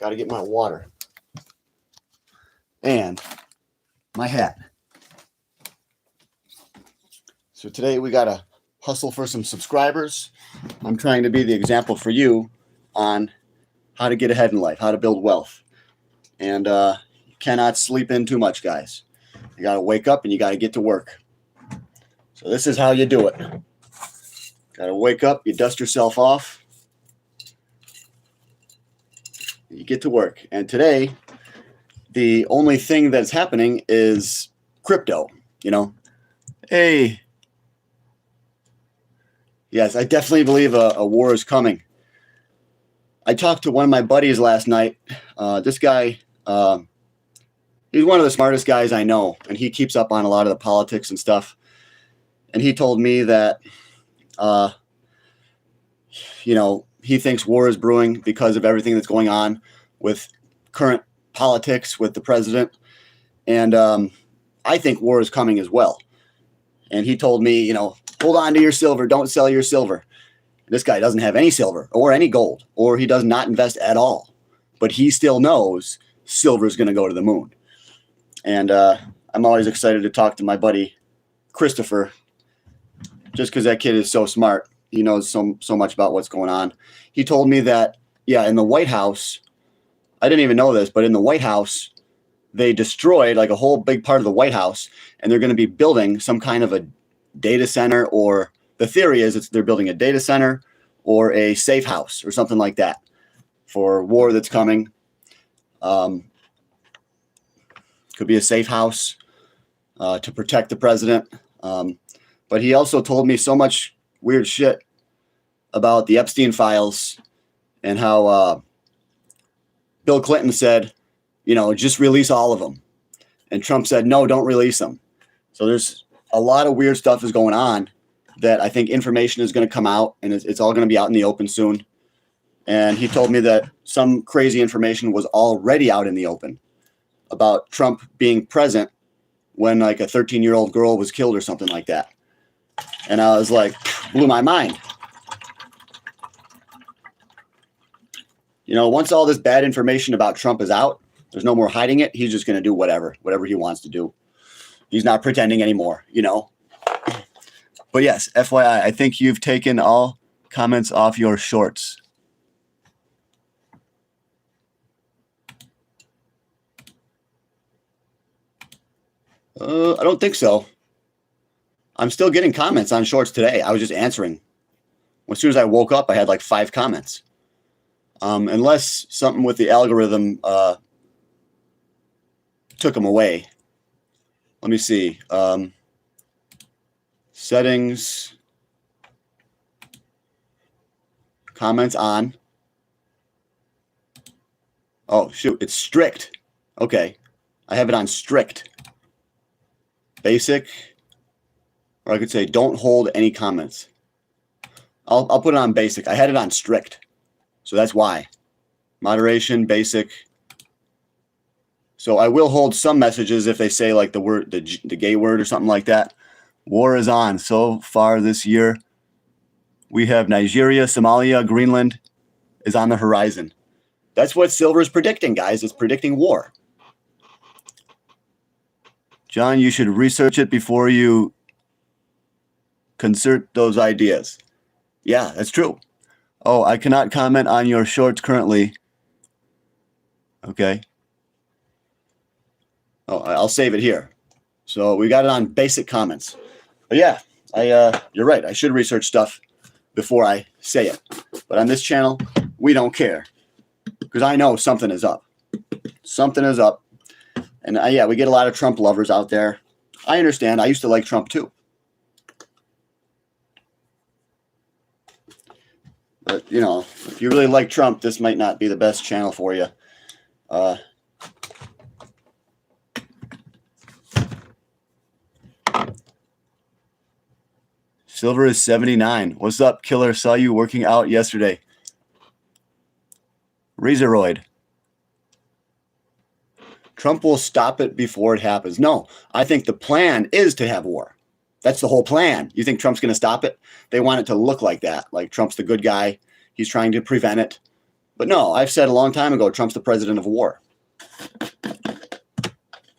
Got to get my water. And my hat. So today we got to hustle for some subscribers. I'm trying to be the example for you on how to get ahead in life, how to build wealth. And you cannot sleep in too much, guys. You got to wake up and you got to get to work. So this is how you do it. Got to wake up, you dust yourself off, you get to work. And today, the only thing that's happening is crypto, you know. Hey. Yes, I definitely believe a war is coming. I talked to one of my buddies last night. This guy, he's one of the smartest guys I know, and he keeps up on a lot of the politics and stuff. And he told me that, you know, he thinks war is brewing because of everything that's going on with current politics with the president. And I think war is coming as well. And he told me, you know, hold on to your silver. Don't sell your silver. This guy doesn't have any silver or any gold, or he does not invest at all. But he still knows silver is going to go to the moon. And I'm always excited to talk to my buddy Christopher, just because that kid is so smart. He knows so much about what's going on. He told me that, yeah, in the White House, I didn't even know this, but in the White House, they destroyed like a whole big part of the White House, and they're going to be building some kind of a data center, or the theory is they're building a data center or a safe house or something like that for war that's coming. Could be a safe house to protect the president. But he also told me so much weird shit about the Epstein files and how Bill Clinton said, you know, just release all of them. And Trump said, no, don't release them. So there's a lot of weird stuff is going on that I think information is going to come out, and it's all going to be out in the open soon. And he told me that some crazy information was already out in the open about Trump being present when like a 13-year-old girl was killed or something like that. And I was like, blew my mind. You know, once all this bad information about Trump is out, there's no more hiding it. He's just going to do whatever he wants to do. He's not pretending anymore, you know. But yes, FYI, I think you've taken all comments off your shorts. I don't think so. I'm still getting comments on shorts today. I was just answering. As soon as I woke up, I had like 5 comments. Unless something with the algorithm took them away. Let me see. Settings. Comments on. Oh, shoot. It's strict. Okay. I have it on strict. Basic. Or I could say don't hold any comments. I'll put it on basic. I had it on strict. So that's why. Moderation, basic. So I will hold some messages if they say like the word, the gay word or something like that. War is on. So far this year, we have Nigeria, Somalia, Greenland is on the horizon. That's what silver is predicting, guys. It's predicting war. John, you should research it before you concert those ideas. Yeah, that's true. Oh, I cannot comment on your shorts currently. Okay. Oh, I'll save it here. So we got it on basic comments. But yeah, you're right. I should research stuff before I say it. But on this channel, we don't care. Because I know something is up. Something is up. And yeah, we get a lot of Trump lovers out there. I understand. I used to like Trump too. But, you know, if you really like Trump, this might not be the best channel for you. Silver is 79. What's up, killer? Saw you working out yesterday. Razoroid. Trump will stop it before it happens. No, I think the plan is to have war. That's the whole plan. You think Trump's going to stop it? They want it to look like that, like Trump's the good guy. He's trying to prevent it. But no, I've said a long time ago, Trump's the president of war.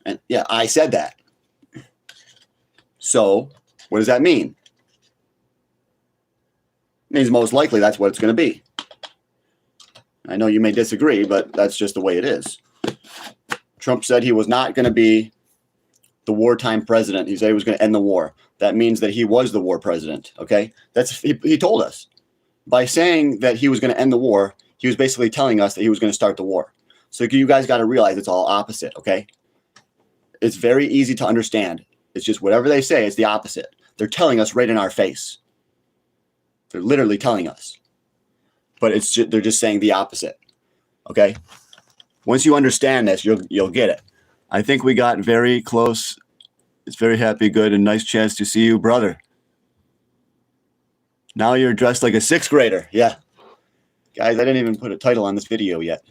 And yeah, I said that. So what does that mean? It means most likely that's what it's going to be. I know you may disagree, but that's just the way it is. Trump said he was not going to be the wartime president. He said he was going to end the war. That means that he was the war president. Okay, he told us by saying that he was going to end the war. He was basically telling us that he was going to start the war. So you guys got to realize it's all opposite. Okay, it's very easy to understand. It's just whatever they say, it's the opposite. They're telling us right in our face. They're literally telling us, but they're just saying the opposite. Okay. Once you understand this, you'll get it. I think we got very close. It's very happy, good, and nice chance to see you, brother. Now you're dressed like a sixth grader. Yeah. Guys, I didn't even put a title on this video yet.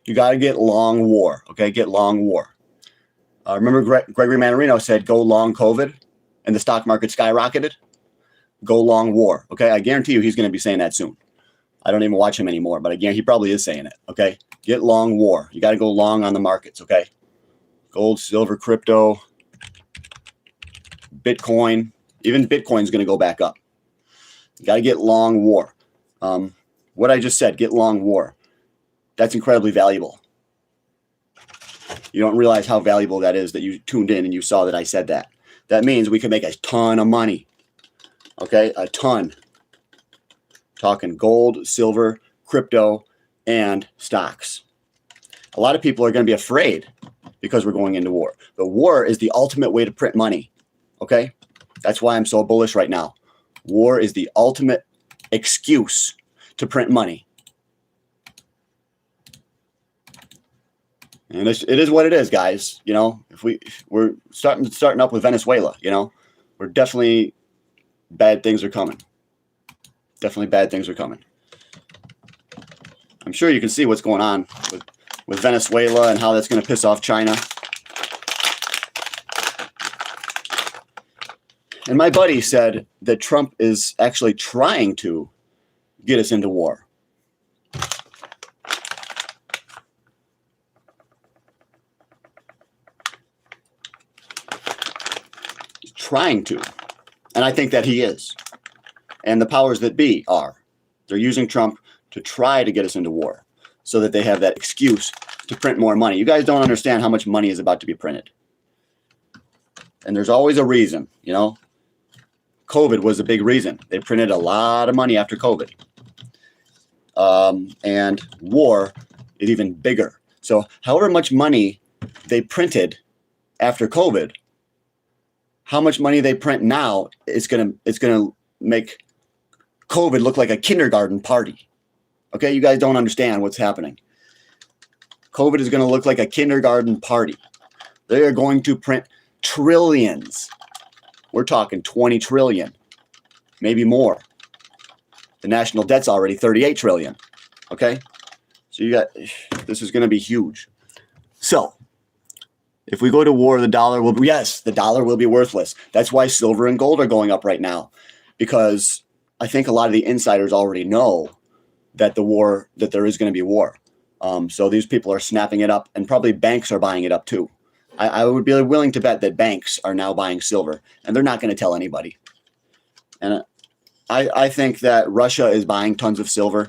You got to get long war, okay? Get long war. Remember Gregory Mannarino said, go long COVID, and the stock market skyrocketed? Go long war, okay? I guarantee you he's going to be saying that soon. I don't even watch him anymore, but I guarantee he probably is saying it, okay? Get long war. You got to go long on the markets, okay? Gold, silver, crypto, Bitcoin. Even Bitcoin's going to go back up. You got to get long war. What I just said, get long war. That's incredibly valuable. You don't realize how valuable that is that you tuned in and you saw that I said that. That means we can make a ton of money. Okay, a ton. Talking gold, silver, crypto, and stocks. A lot of people are going to be afraid because we're going into war. But war is the ultimate way to print money. Okay, that's why I'm so bullish right now. War is the ultimate excuse to print money. And it is what it is, guys. You know, if we're starting up with Venezuela, you know, we're definitely bad things are coming. Definitely bad things are coming. I'm sure you can see what's going on with Venezuela and how that's going to piss off China. And my buddy said that Trump is actually trying to get us into war. Trying to. And I think that he is. And the powers that be are. They're using Trump to try to get us into war so that they have that excuse to print more money. You guys don't understand how much money is about to be printed. And there's always a reason, you know. COVID was a big reason. They printed a lot of money after COVID. And war is even bigger. So however much money they printed after COVID, how much money they print now is gonna make COVID look like a kindergarten party. Okay, you guys don't understand what's happening. COVID is going to look like a kindergarten party. They are going to print trillions. We're talking 20 trillion, maybe more. The national debt's already 38 trillion. Okay, so this is going to be huge. So if we go to war, the dollar will be worthless. That's why silver and gold are going up right now, because I think a lot of the insiders already know that there is going to be war. So these people are snapping it up, and probably banks are buying it up too. I would be willing to bet that banks are now buying silver, and they're not going to tell anybody. And I think that Russia is buying tons of silver.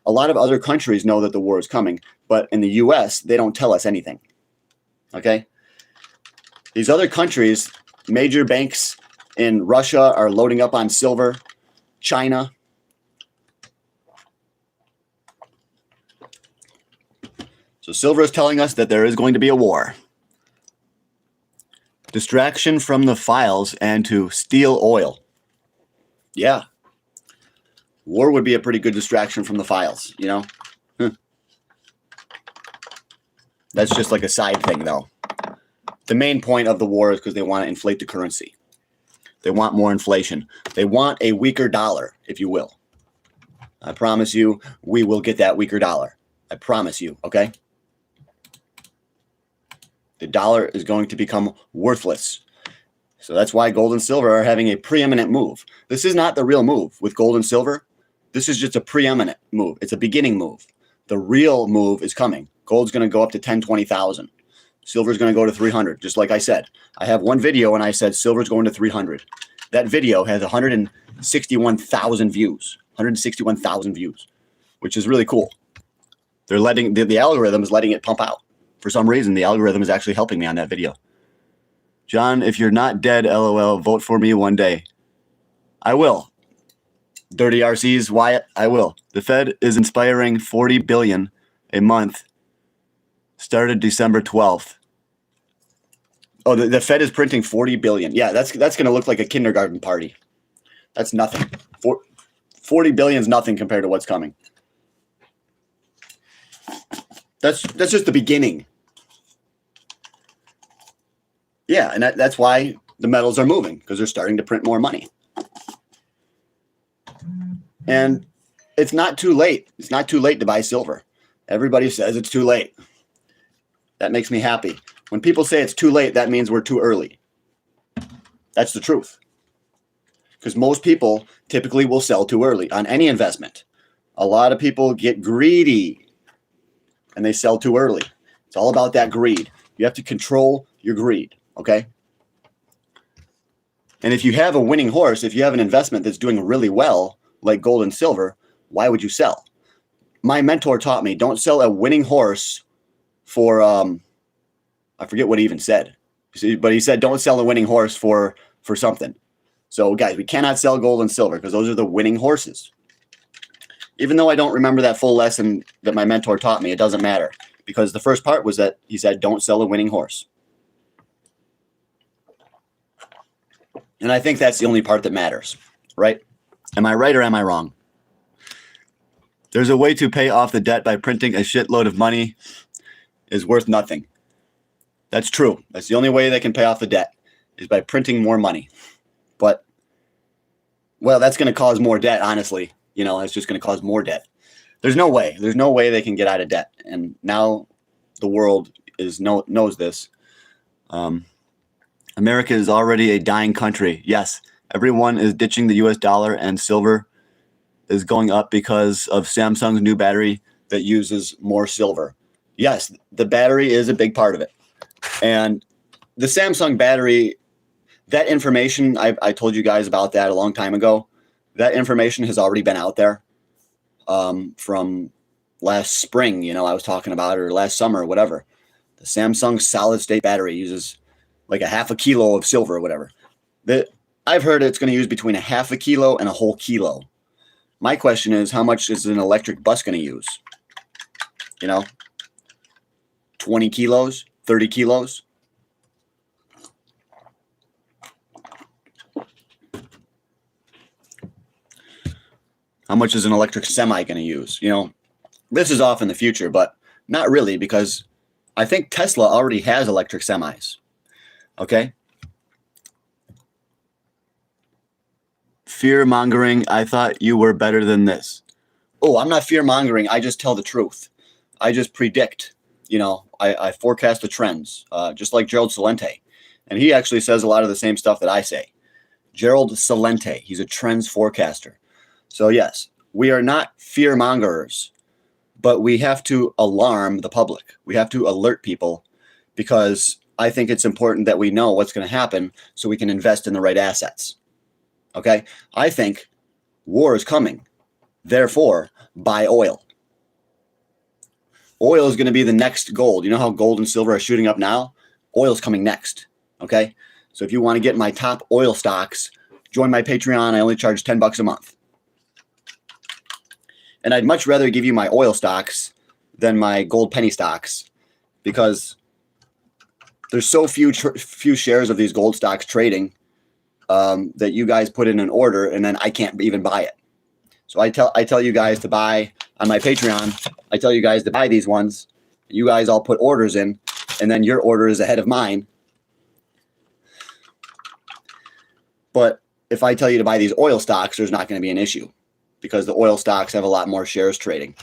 A lot of other countries know that the war is coming, but in the U.S., they don't tell us anything. Okay? These other countries, major banks in Russia are loading up on silver. China. So silver is telling us that there is going to be a war. Distraction from the files and to steal oil. Yeah. War would be a pretty good distraction from the files, you know? That's just like a side thing, though. The main point of the war is because they want to inflate the currency. They want more inflation. They want a weaker dollar, if you will. I promise you, we will get that weaker dollar. I promise you, okay? The dollar is going to become worthless. So that's why gold and silver are having a preeminent move. This is not the real move with gold and silver. This is just a preeminent move. It's a beginning move. The real move is coming. Gold's going to go up to 10, 20,000. Silver's going to go to 300, just like I said. I have one video and I said silver's going to 300. That video has 161,000 views. 161,000 views, which is really cool. They're letting the algorithm is letting it pump out. For some reason, the algorithm is actually helping me on that video. John, if you're not dead, LOL, vote for me one day. I will. Dirty RCs, Wyatt, I will. The Fed is inspiring 40 billion a month. Started December 12th. Oh, the Fed is printing 40 billion. Yeah, that's going to look like a kindergarten party. That's nothing. 40 billion is nothing compared to what's coming. That's just the beginning. Yeah, and that's why the metals are moving, because they're starting to print more money. And it's not too late. It's not too late to buy silver. Everybody says it's too late. That makes me happy. When people say it's too late, that means we're too early. That's the truth. Because most people typically will sell too early on any investment. A lot of people get greedy and they sell too early. It's all about that greed. You have to control your greed, okay? And if you have a winning horse, if you have an investment that's doing really well, like gold and silver, why would you sell? My mentor taught me, don't sell a winning horse for, I forget what he even said. But he said, don't sell a winning horse for something. So, guys, we cannot sell gold and silver because those are the winning horses. Even though I don't remember that full lesson that my mentor taught me, it doesn't matter. Because the first part was that he said, don't sell a winning horse. And I think that's the only part that matters, right? Am I right or am I wrong? There's a way to pay off the debt by printing a shitload of money is worth nothing. That's true. That's the only way they can pay off the debt is by printing more money. But, well, that's going to cause more debt, honestly. You know, it's just going to cause more debt. There's no way. There's no way they can get out of debt. And now the world knows this. America is already a dying country. Yes, everyone is ditching the U.S. dollar, and silver is going up because of Samsung's new battery that uses more silver. Yes, the battery is a big part of it. And the Samsung battery, that information, I told you guys about that a long time ago. That information has already been out there from last spring, you know, I was talking about, or last summer, or whatever. The Samsung solid state battery uses like a half a kilo of silver or whatever. I've heard it's going to use between a half a kilo and a whole kilo. My question is, how much is an electric bus going to use? You know, 20 kilos, 30 kilos? How much is an electric semi going to use? You know, this is off in the future, but not really, because I think Tesla already has electric semis. Okay? Fear mongering. I thought you were better than this. Oh, I'm not fear mongering. I just tell the truth. I just predict. You know, I forecast the trends, just like Gerald Celente. And he actually says a lot of the same stuff that I say. Gerald Celente. He's a trends forecaster. So, yes, we are not fear mongers, but we have to alarm the public. We have to alert people, because I think it's important that we know what's going to happen so we can invest in the right assets. Okay? I think war is coming. Therefore, buy oil. Oil is going to be the next gold. You know how gold and silver are shooting up now? Oil is coming next. Okay? So if you want to get my top oil stocks, join my Patreon. I only charge $10 a month. And I'd much rather give you my oil stocks than my gold penny stocks because there's so few shares of these gold stocks trading that you guys put in an order and then I can't even buy it. So I tell you guys to buy on my Patreon. I tell you guys to buy these ones. You guys all put orders in, and then your order is ahead of mine. But if I tell you to buy these oil stocks, there's not going to be an issue because the oil stocks have a lot more shares trading.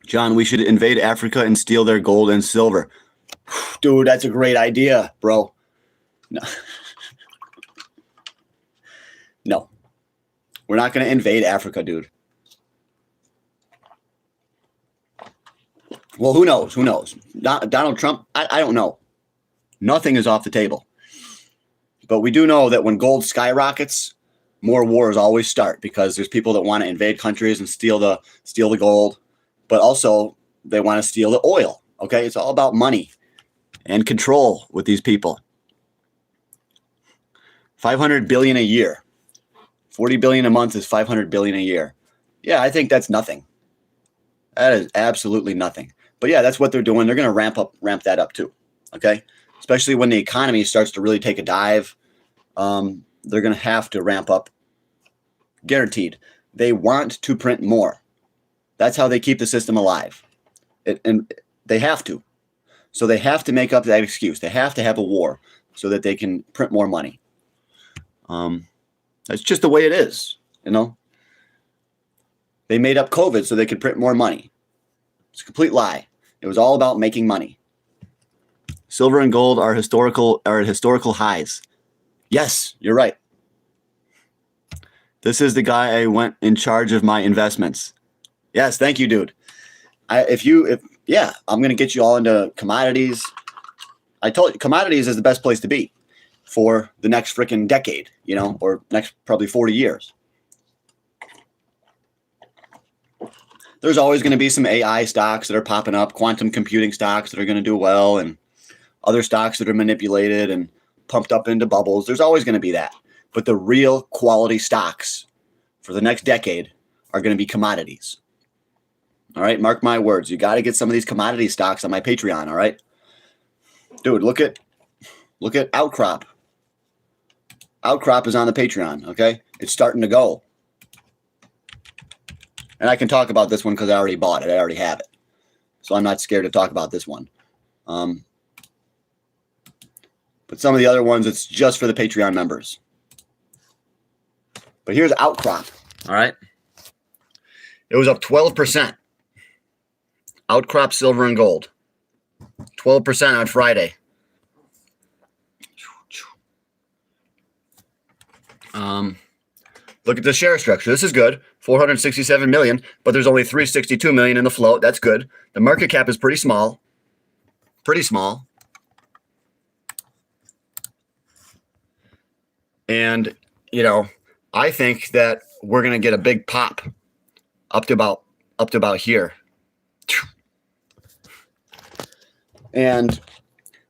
John, we should invade Africa and steal their gold and silver. Dude, that's a great idea, bro. No. No. We're not going to invade Africa, dude. Well, who knows? Who knows? Donald Trump, I don't know. Nothing is off the table. But we do know that when gold skyrockets, more wars always start because there's people that want to invade countries and steal the gold, but also they want to steal the oil. Okay, it's all about money and control with these people. 500 billion a year. 40 billion a month is 500 billion a year. Yeah, I think that's nothing. That is absolutely nothing. But yeah, that's what they're doing. They're going to ramp that up too. Okay, especially when the economy starts to really take a dive. They're going to have to ramp up. Guaranteed. They want to print more. That's how they keep the system alive. And they have to. So they have to make up that excuse. They have to have a war so that they can print more money. That's just the way it is, you know. They made up COVID so they could print more money. It's a complete lie. It was all about making money. Silver and gold are at historical highs. Yes, you're right. This is the guy I went in charge of my investments. Yes, thank you, dude. I'm gonna get you all into commodities. I told you, commodities is the best place to be for the next freaking decade, you know, or next probably 40 years. There's always going to be some AI stocks that are popping up, quantum computing stocks that are going to do well, and other stocks that are manipulated and pumped up into bubbles. There's always going to be that. But the real quality stocks for the next decade are going to be commodities. All right, mark my words. You got to get some of these commodity stocks on my Patreon, all right? Dude, look at Outcrop. Outcrop is on the Patreon, okay? It's starting to go. And I can talk about this one because I already bought it. I already have it. So I'm not scared to talk about this one. But some of the other ones, it's just for the Patreon members. But here's Outcrop, all right? It was up 12%. Outcrop silver and gold. 12% on Friday. Look at the share structure. This is good. 467 million, but there's only 362 million in the float. That's good. The market cap is pretty small. Pretty small. And, you know, I think that we're going to get a big pop up to about here. And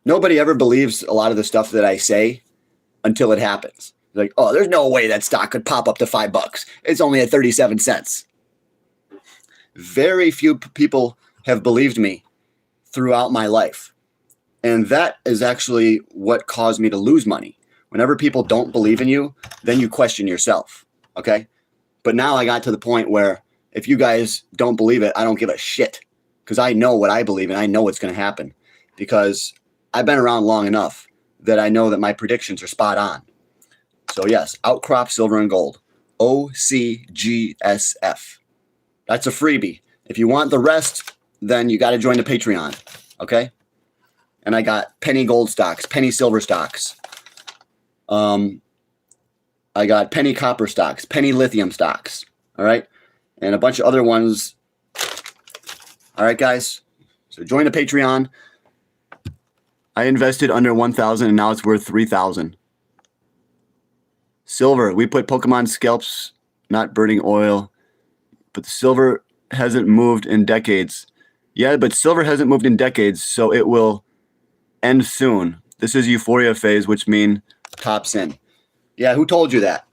nobody ever believes a lot of the stuff that I say until it happens. Like, oh, there's no way that stock could pop up to $5. It's only at 37 cents. Very few people have believed me throughout my life. And that is actually what caused me to lose money. Whenever people don't believe in you, then you question yourself. Okay? But now I got to the point where if you guys don't believe it, I don't give a shit. Because I know what I believe and I know what's going to happen. Because I've been around long enough that I know that my predictions are spot on. So yes, Outcrop silver and gold. OCGSF. That's a freebie. If you want the rest, then you got to join the Patreon. Okay? And I got penny gold stocks, penny silver stocks. I got penny copper stocks, penny lithium stocks. All right? And a bunch of other ones. All right, guys. So join the Patreon. I invested under 1,000 and now it's worth 3,000. Silver, we put Pokemon scalps, not burning oil. But the silver hasn't moved in decades. Yeah, but silver hasn't moved in decades, so it will end soon. This is euphoria phase, which means tops in. Yeah, who told you that?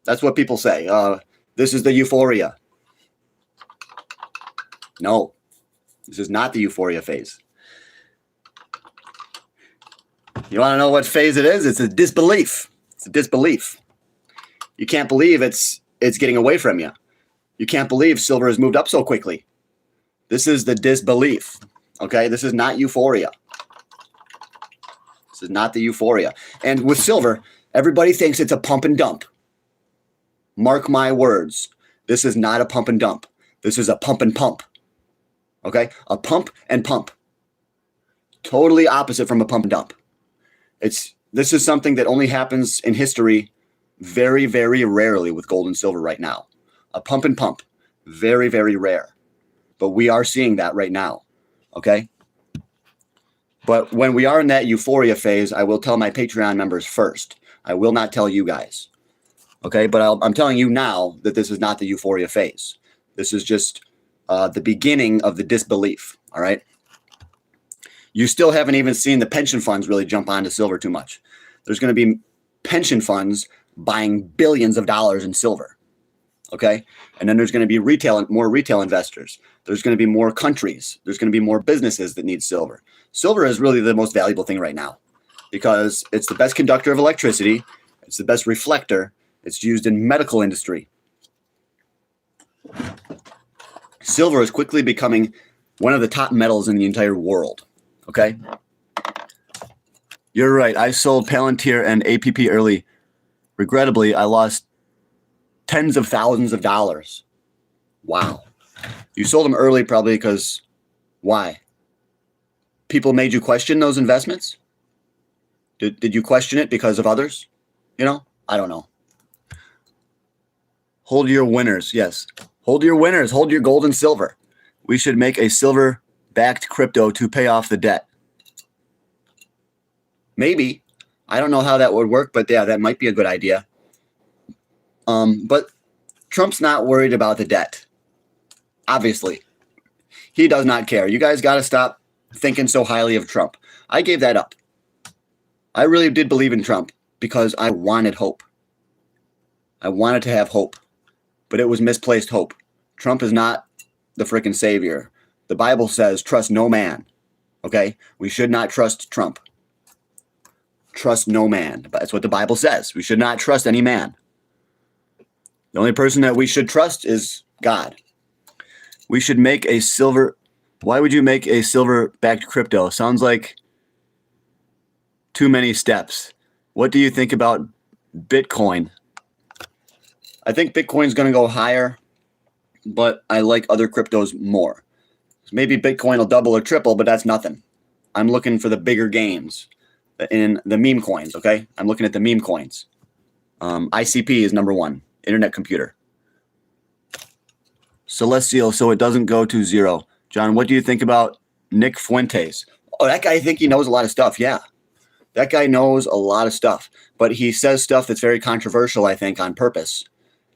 That's what people say. This is the euphoria. No, this is not the euphoria phase. You want to know what phase it is? It's a disbelief. It's a disbelief. You can't believe it's getting away from you. You can't believe silver has moved up so quickly. This is the disbelief. Okay, this is not euphoria. This is not the euphoria. And with silver, everybody thinks it's a pump and dump. Mark my words. This is not a pump and dump. This is a pump and pump. Okay, a pump and pump. Totally opposite from a pump and dump. This is something that only happens in history very, very rarely with gold and silver right now. A pump and pump. Very, very rare. But we are seeing that right now. Okay? But when we are in that euphoria phase, I will tell my Patreon members first. I will not tell you guys. Okay? But I'm telling you now that this is not the euphoria phase. This is just the beginning of the disbelief. All right? You still haven't even seen the pension funds really jump onto silver too much. There's going to be pension funds buying billions of dollars in silver. Okay? And then there's going to be more retail investors. There's going to be more countries. There's going to be more businesses that need silver. Silver is really the most valuable thing right now because it's the best conductor of electricity. It's the best reflector. It's used in medical industry. Silver is quickly becoming one of the top metals in the entire world. Okay? You're right. I sold Palantir and APP early. Regrettably, I lost tens of thousands of dollars. Wow. You sold them early probably because why? People made you question those investments? Did you question it because of others? You know? I don't know. Hold your winners. Yes. Hold your winners. Hold your gold and silver. We should make a silver-backed crypto to pay off the debt. Maybe. I don't know how that would work, but yeah, that might be a good idea. But Trump's not worried about the debt. Obviously. He does not care. You guys got to stop thinking so highly of Trump. I gave that up. I really did believe in Trump because I wanted hope. I wanted to have hope. But it was misplaced hope. Trump is not the freaking savior. The Bible says trust no man. Okay? We should not trust Trump. Trust no man. That's what the Bible says. We should not trust any man. The only person that we should trust is God. We should make a silver. Why would you make a silver-backed crypto? Sounds like too many steps. What do you think about Bitcoin? I think Bitcoin's going to go higher, but I like other cryptos more. Maybe Bitcoin will double or triple, but that's nothing. I'm looking for the bigger gains in the meme coins, okay? I'm looking at the meme coins. ICP is number one, internet computer. Celestial, so it doesn't go to zero. John, what do you think about Nick Fuentes? Oh, that guy, I think he knows a lot of stuff, yeah. That guy knows a lot of stuff, but he says stuff that's very controversial, I think, on purpose.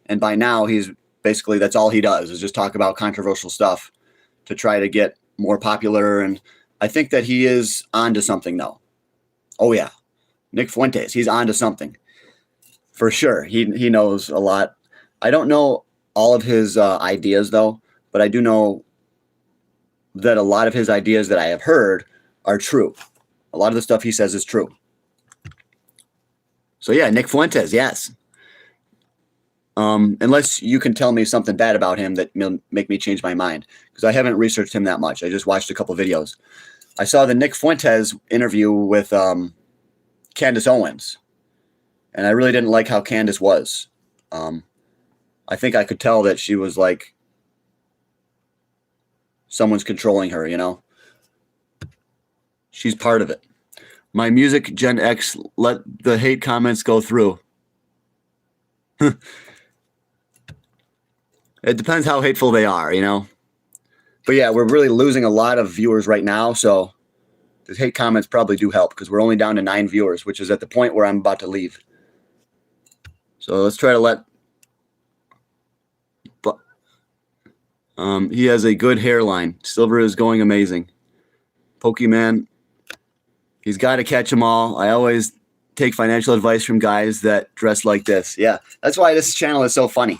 And by now, he's basically, that's all he does, is just talk about controversial stuff to try to get more popular. And I think that he is onto something, though. Oh, yeah. Nick Fuentes, he's onto something. For sure. He knows a lot. I don't know all of his ideas, though, but I do know that a lot of his ideas that I have heard are true. A lot of the stuff he says is true. So, yeah, Nick Fuentes, yes. Unless you can tell me something bad about him that will make me change my mind, because I haven't researched him that much. I just watched a couple videos. I saw the Nick Fuentes interview with Candace Owens, and I really didn't like how Candace was. I think I could tell that she was like someone's controlling her, you know? She's part of it. My music, Gen X, let the hate comments go through. It depends how hateful they are, you know? But yeah, we're really losing a lot of viewers right now, so the hate comments probably do help because we're only down to 9 viewers, which is at the point where I'm about to leave. So let's try to let... he has a good hairline. Silver is going amazing. Pokemon, he's got to catch them all. I always take financial advice from guys that dress like this. Yeah, that's why this channel is so funny.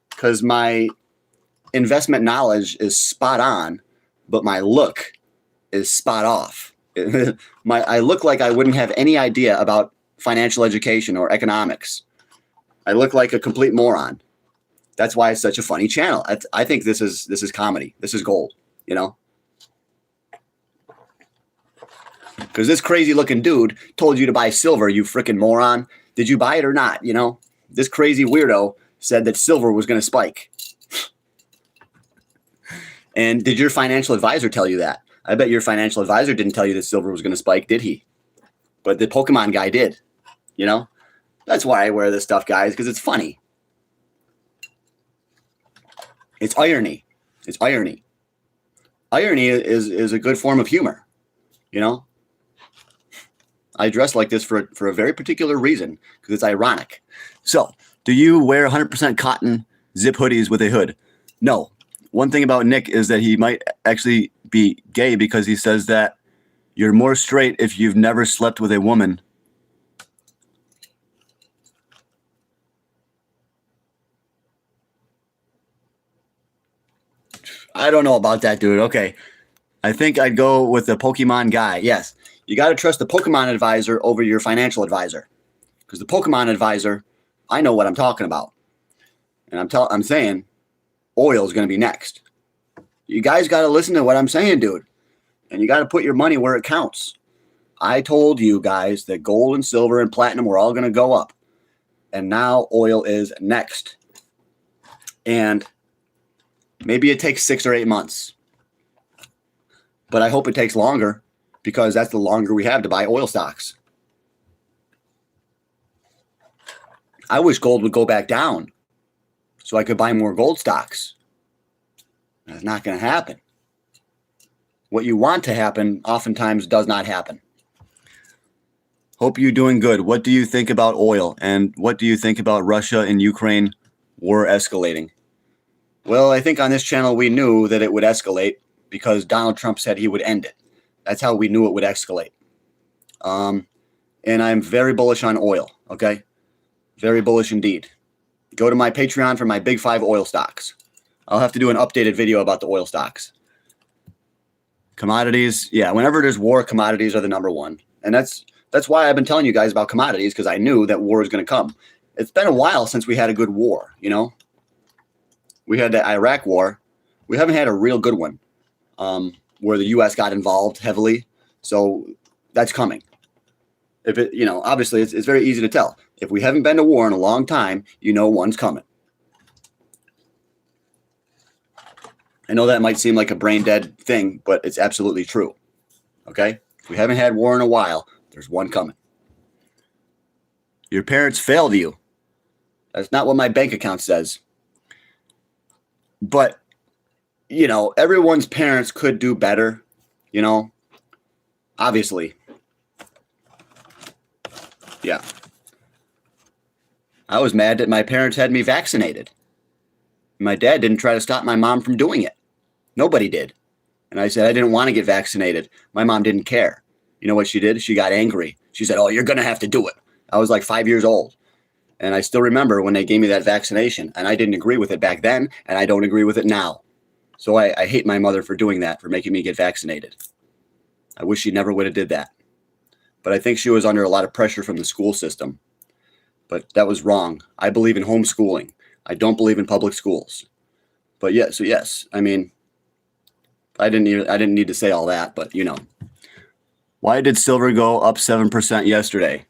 Because my investment knowledge is spot on, but my look is spot off. I look like I wouldn't have any idea about financial education or economics. I look like a complete moron. That's why it's such a funny channel. I think this is comedy. This is gold, you know? Because this crazy looking dude told you to buy silver, you freaking moron. Did you buy it or not? You know, this crazy weirdo said that silver was going to spike. And did your financial advisor tell you that? I bet your financial advisor didn't tell you that silver was going to spike, did he? But the Pokemon guy did, you know? That's why I wear this stuff, guys, because it's funny. It's irony. It's irony. Irony is a good form of humor, you know? I dress like this for a very particular reason, because it's ironic. So, do you wear 100% cotton zip hoodies with a hood? No. One thing about Nick is that he might actually be gay because he says that you're more straight if you've never slept with a woman. I don't know about that, dude. Okay. I think I'd go with the Pokemon guy. Yes. You got to trust the Pokemon advisor over your financial advisor. Because the Pokemon advisor, I know what I'm talking about. And I'm saying oil is going to be next. You guys got to listen to what I'm saying, dude. And you got to put your money where it counts. I told you guys that gold and silver and platinum were all going to go up. And now oil is next. And maybe it takes 6 or 8 months. But I hope it takes longer, because that's the longer we have to buy oil stocks. I wish gold would go back down so I could buy more gold stocks. That's not going to happen. What you want to happen oftentimes does not happen. Hope you're doing good. What do you think about oil? And what do you think about Russia and Ukraine war escalating? Well, I think on this channel we knew that it would escalate because Donald Trump said he would end it. That's how we knew it would escalate. And I'm very bullish on oil, okay? Very bullish indeed. Go to my Patreon for my big 5 oil stocks. I'll have to do an updated video about the oil stocks. Commodities, yeah, whenever there's war, commodities are the number one. And that's why I've been telling you guys about commodities, because I knew that war is going to come. It's been a while since we had a good war, you know? We had the Iraq war. We haven't had a real good one where the U.S. got involved heavily. So that's coming. If it, you know, obviously it's very easy to tell. If we haven't been to war in a long time, you know one's coming. I know that might seem like a brain dead thing, but it's absolutely true. Okay? If we haven't had war in a while, there's one coming. Your parents failed you. That's not what my bank account says. But, you know, everyone's parents could do better, you know, obviously. Yeah. I was mad that my parents had me vaccinated. My dad didn't try to stop my mom from doing it. Nobody did. And I said I didn't want to get vaccinated. My mom didn't care. You know what she did? She got angry. She said, "Oh, you're going to have to do it." I was like 5 years old. And I still remember when they gave me that vaccination. And I didn't agree with it back then. And I don't agree with it now. So I hate my mother for doing that, for making me get vaccinated. I wish she never would have did that. But I think she was under a lot of pressure from the school system. But that was wrong. I believe in homeschooling. I don't believe in public schools. But yeah, so yes, I mean, I didn't need to say all that, but you know. Why did silver go up 7% yesterday?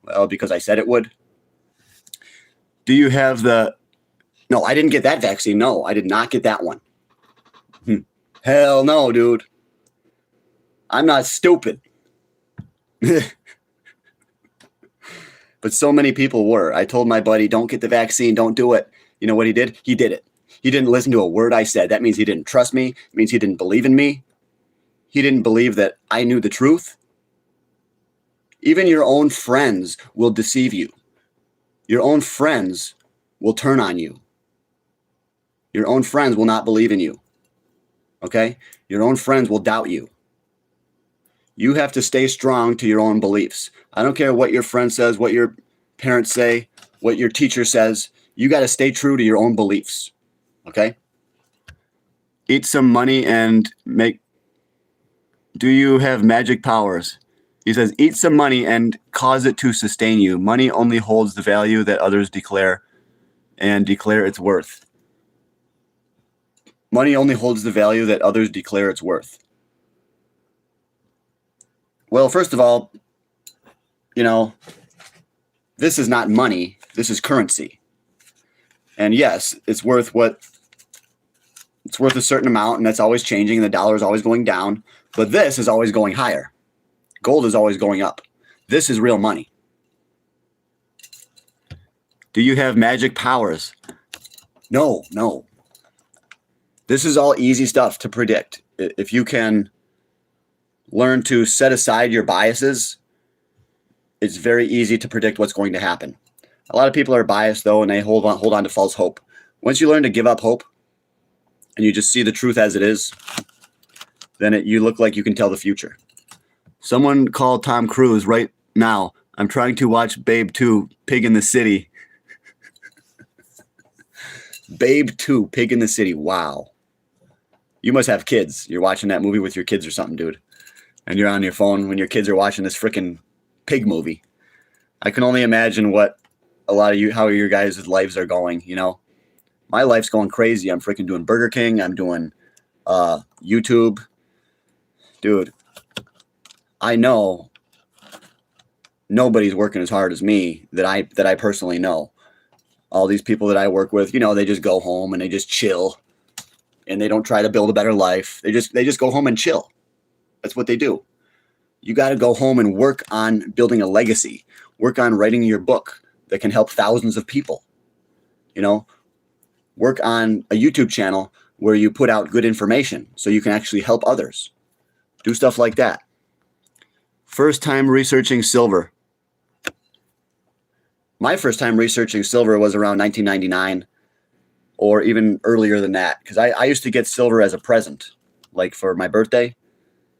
Well, because I said it would. Do you have the... No, I didn't get that vaccine. No, I did not get that one. Hell no, dude. I'm not stupid. But so many people were. I told my buddy, don't get the vaccine, don't do it. You know what he did? He did it. He didn't listen to a word I said. That means he didn't trust me. It means he didn't believe in me. He didn't believe that I knew the truth. Even your own friends will deceive you. Your own friends will turn on you. Your own friends will not believe in you. Okay? Your own friends will doubt you. You have to stay strong to your own beliefs. I don't care what your friend says, what your parents say, what your teacher says. You got to stay true to your own beliefs. Okay? Eat some money and make. Do you have magic powers? He says, eat some money and cause it to sustain you. Money only holds the value that others declare and declare its worth. Money only holds the value that others declare its worth. Well, first of all, this is not money. This is currency. And yes, it's worth a certain amount, and that's always changing, and the dollar is always going down. But this is always going higher. Gold is always going up. This is real money. Do you have magic powers? No. This is all easy stuff to predict. If you can learn to set aside your biases, it's very easy to predict what's going to happen. A lot of people are biased, though, and they hold on to false hope. Once you learn to give up hope and you just see the truth as it is, then you look like you can tell the future. Someone call Tom Cruise right now. I'm trying to watch Babe 2, Pig in the City. Babe 2, Pig in the City. Wow. You must have kids. You're watching that movie with your kids or something, dude. And you're on your phone when your kids are watching this freaking pig movie. I can only imagine how your guys' lives are going, My life's going crazy. I'm freaking doing Burger King. I'm doing YouTube. Dude, I know nobody's working as hard as me that I personally know. All these people that I work with, they just go home and they just chill, and they don't try to build a better life. They just go home and chill. That's what they do. You got to go home and work on building a legacy. Work on writing your book that can help thousands of people. Work on a YouTube channel where you put out good information so you can actually help others. Do stuff like that. First time researching silver. My first time researching silver was around 1999 or even earlier than that, because I used to get silver as a present, like for my birthday.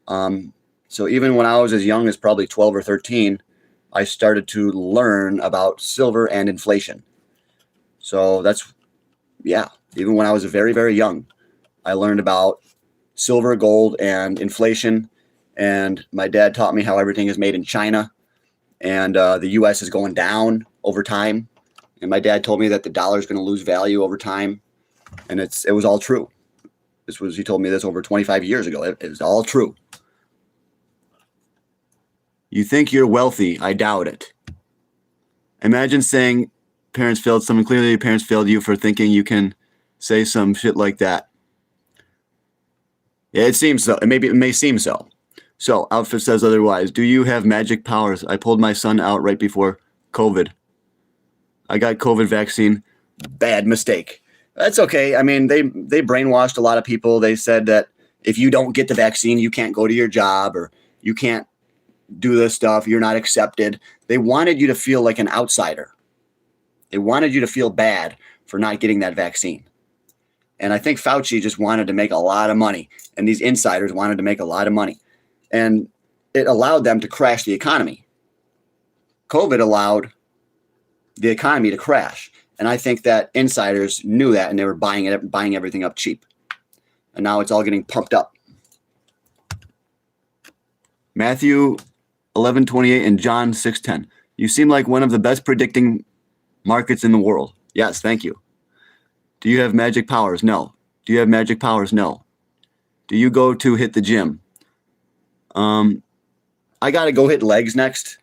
So even when I was as young as probably 12 or 13, I started to learn about silver and inflation. So even when I was very, very young, I learned about silver, gold, and inflation. And my dad taught me how everything is made in China, and the U.S. is going down over time. And my dad told me that the dollar is going to lose value over time, and it was all true. He told me this over 25 years ago. It was all true. You think you're wealthy? I doubt it. Imagine saying parents failed someone. Clearly, your parents failed you for thinking you can say some shit like that. Yeah, it seems so. It may seem so. So, Outfit says otherwise. Do you have magic powers? I pulled my son out right before COVID. I got COVID vaccine. Bad mistake. That's okay. I mean, they brainwashed a lot of people. They said that if you don't get the vaccine, you can't go to your job, or you can't do this stuff. You're not accepted. They wanted you to feel like an outsider. They wanted you to feel bad for not getting that vaccine. And I think Fauci just wanted to make a lot of money, and these insiders wanted to make a lot of money. And it allowed them to crash the economy. COVID allowed the economy to crash. And I think that insiders knew that, and they were buying everything up cheap. And now it's all getting pumped up. Matthew 11:28 and John 6:10. You seem like one of the best predicting markets in the world. Yes, thank you. Do you have magic powers? No. Do you have magic powers? No. Do you go to hit the gym? I got to go hit legs next.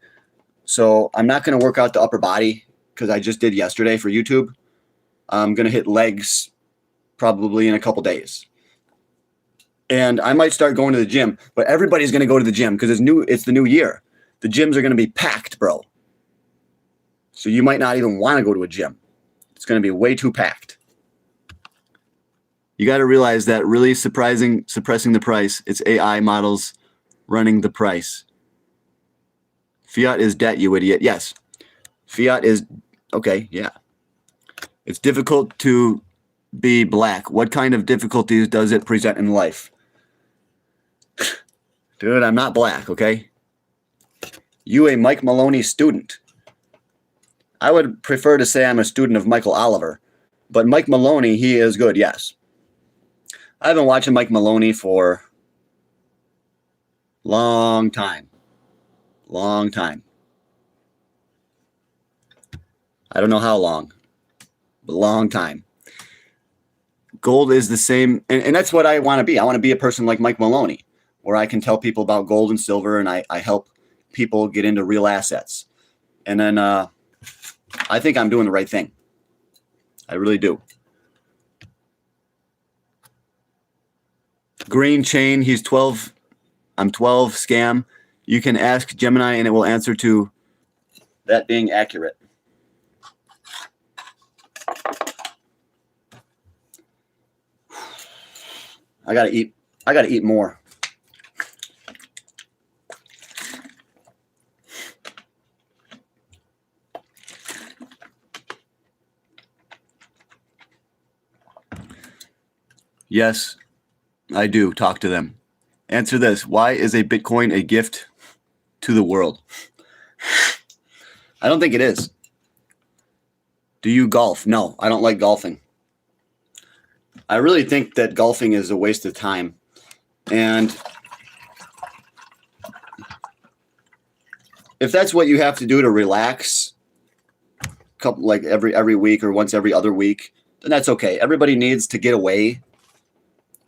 So I'm not going to work out the upper body because I just did yesterday for YouTube. I'm going to hit legs probably in a couple days. And I might start going to the gym, but everybody's going to go to the gym because it's the new year. The gyms are going to be packed, bro. So you might not even want to go to a gym. It's going to be way too packed. You got to realize that really suppressing the price, it's AI models running the price. Fiat is debt, you idiot. Yes. Fiat is, okay, yeah. It's difficult to be black. What kind of difficulties does it present in life? Dude, I'm not black, okay? You a Mike Maloney student. I would prefer to say I'm a student of Michael Oliver, but Mike Maloney, he is good, yes. I've been watching Mike Maloney for long time. Long time. I don't know how long, but long time. Gold is the same, and that's what I want to be. I want to be a person like Mike Maloney, where I can tell people about gold and silver, and I help people get into real assets. And then I think I'm doing the right thing. I really do. Green chain, he's 12. I'm 12, scam. You can ask Gemini and it will answer to that being accurate. I gotta eat more. Yes, I do talk to them. Answer this. Why is a Bitcoin a gift to the world? I don't think it is. Do you golf? No, I don't like golfing. I really think that golfing is a waste of time. And if that's what you have to do to relax, like every week or once every other week, then that's okay. Everybody needs to get away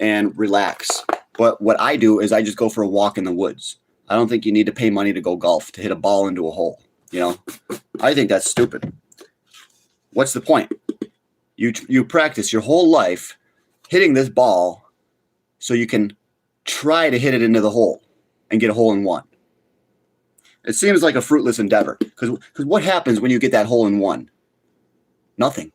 and relax. But what I do is I just go for a walk in the woods. I don't think you need to pay money to go golf, to hit a ball into a hole. You know, I think that's stupid. What's the point? You practice your whole life hitting this ball so you can try to hit it into the hole and get a hole in one. It seems like a fruitless endeavor because what happens when you get that hole in one? Nothing.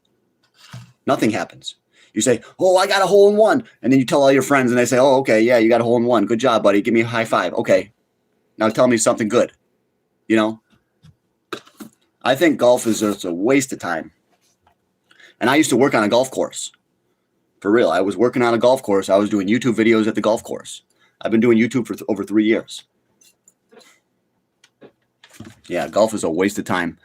Nothing happens. You say, oh, I got a hole in one. And then you tell all your friends and they say, oh, okay, yeah, you got a hole in one. Good job, buddy. Give me a high five. Okay. Now tell me something good. You know, I think golf is just a waste of time. And I used to work on a golf course. For real. I was working on a golf course. I was doing YouTube videos at the golf course. I've been doing YouTube for over 3 years. Yeah, golf is a waste of time.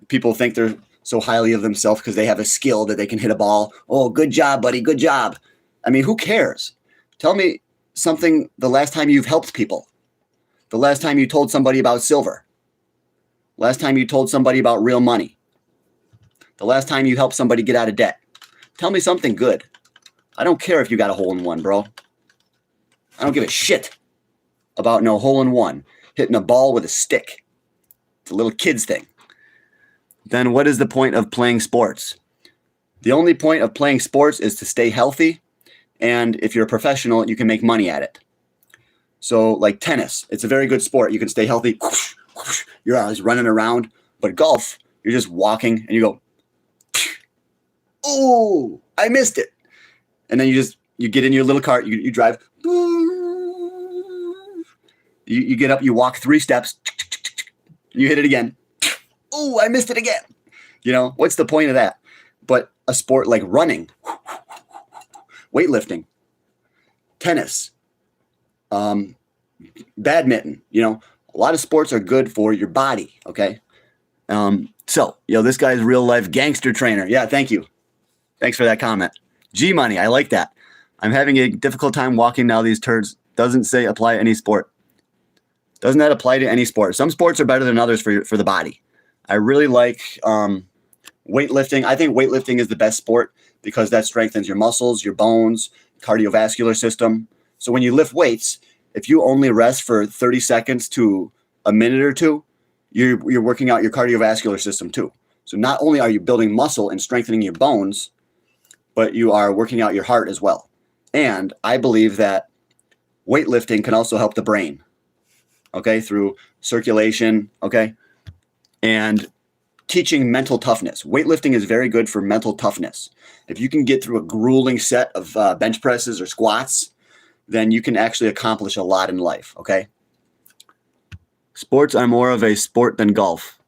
People think they're so highly of themselves because they have a skill that they can hit a ball. Oh, good job, buddy. Good job. I mean, who cares? Tell me something the last time you've helped people. The last time you told somebody about silver. Last time you told somebody about real money. The last time you helped somebody get out of debt. Tell me something good. I don't care if you got a hole in one, bro. I don't give a shit about no hole in one. Hitting a ball with a stick. It's a little kid's thing. Then what is the point of playing sports? The only point of playing sports is to stay healthy. And if you're a professional, you can make money at it. So like tennis, it's a very good sport. You can stay healthy. You're always running around. But golf, you're just walking and you go, oh, I missed it. And then you get in your little cart, you drive. You get up, you walk 3 steps. You hit it again. Oh, I missed it again. You know, what's the point of that? But a sport like running, weightlifting, tennis, badminton, you know, a lot of sports are good for your body, okay? So, this guy's real life gangster trainer. Yeah, thank you. Thanks for that comment. G-Money, I like that. I'm having a difficult time walking now. These turds. Doesn't say apply to any sport. Doesn't that apply to any sport? Some sports are better than others for the body. I really like weightlifting. I think weightlifting is the best sport because that strengthens your muscles, your bones, cardiovascular system. So when you lift weights, if you only rest for 30 seconds to a minute or two, you're working out your cardiovascular system too. So not only are you building muscle and strengthening your bones, but you are working out your heart as well. And I believe that weightlifting can also help the brain, okay, through circulation, okay, and teaching mental toughness. Weightlifting is very good for mental toughness. If you can get through a grueling set of bench presses or squats, then you can actually accomplish a lot in life, okay? Sports are more of a sport than golf.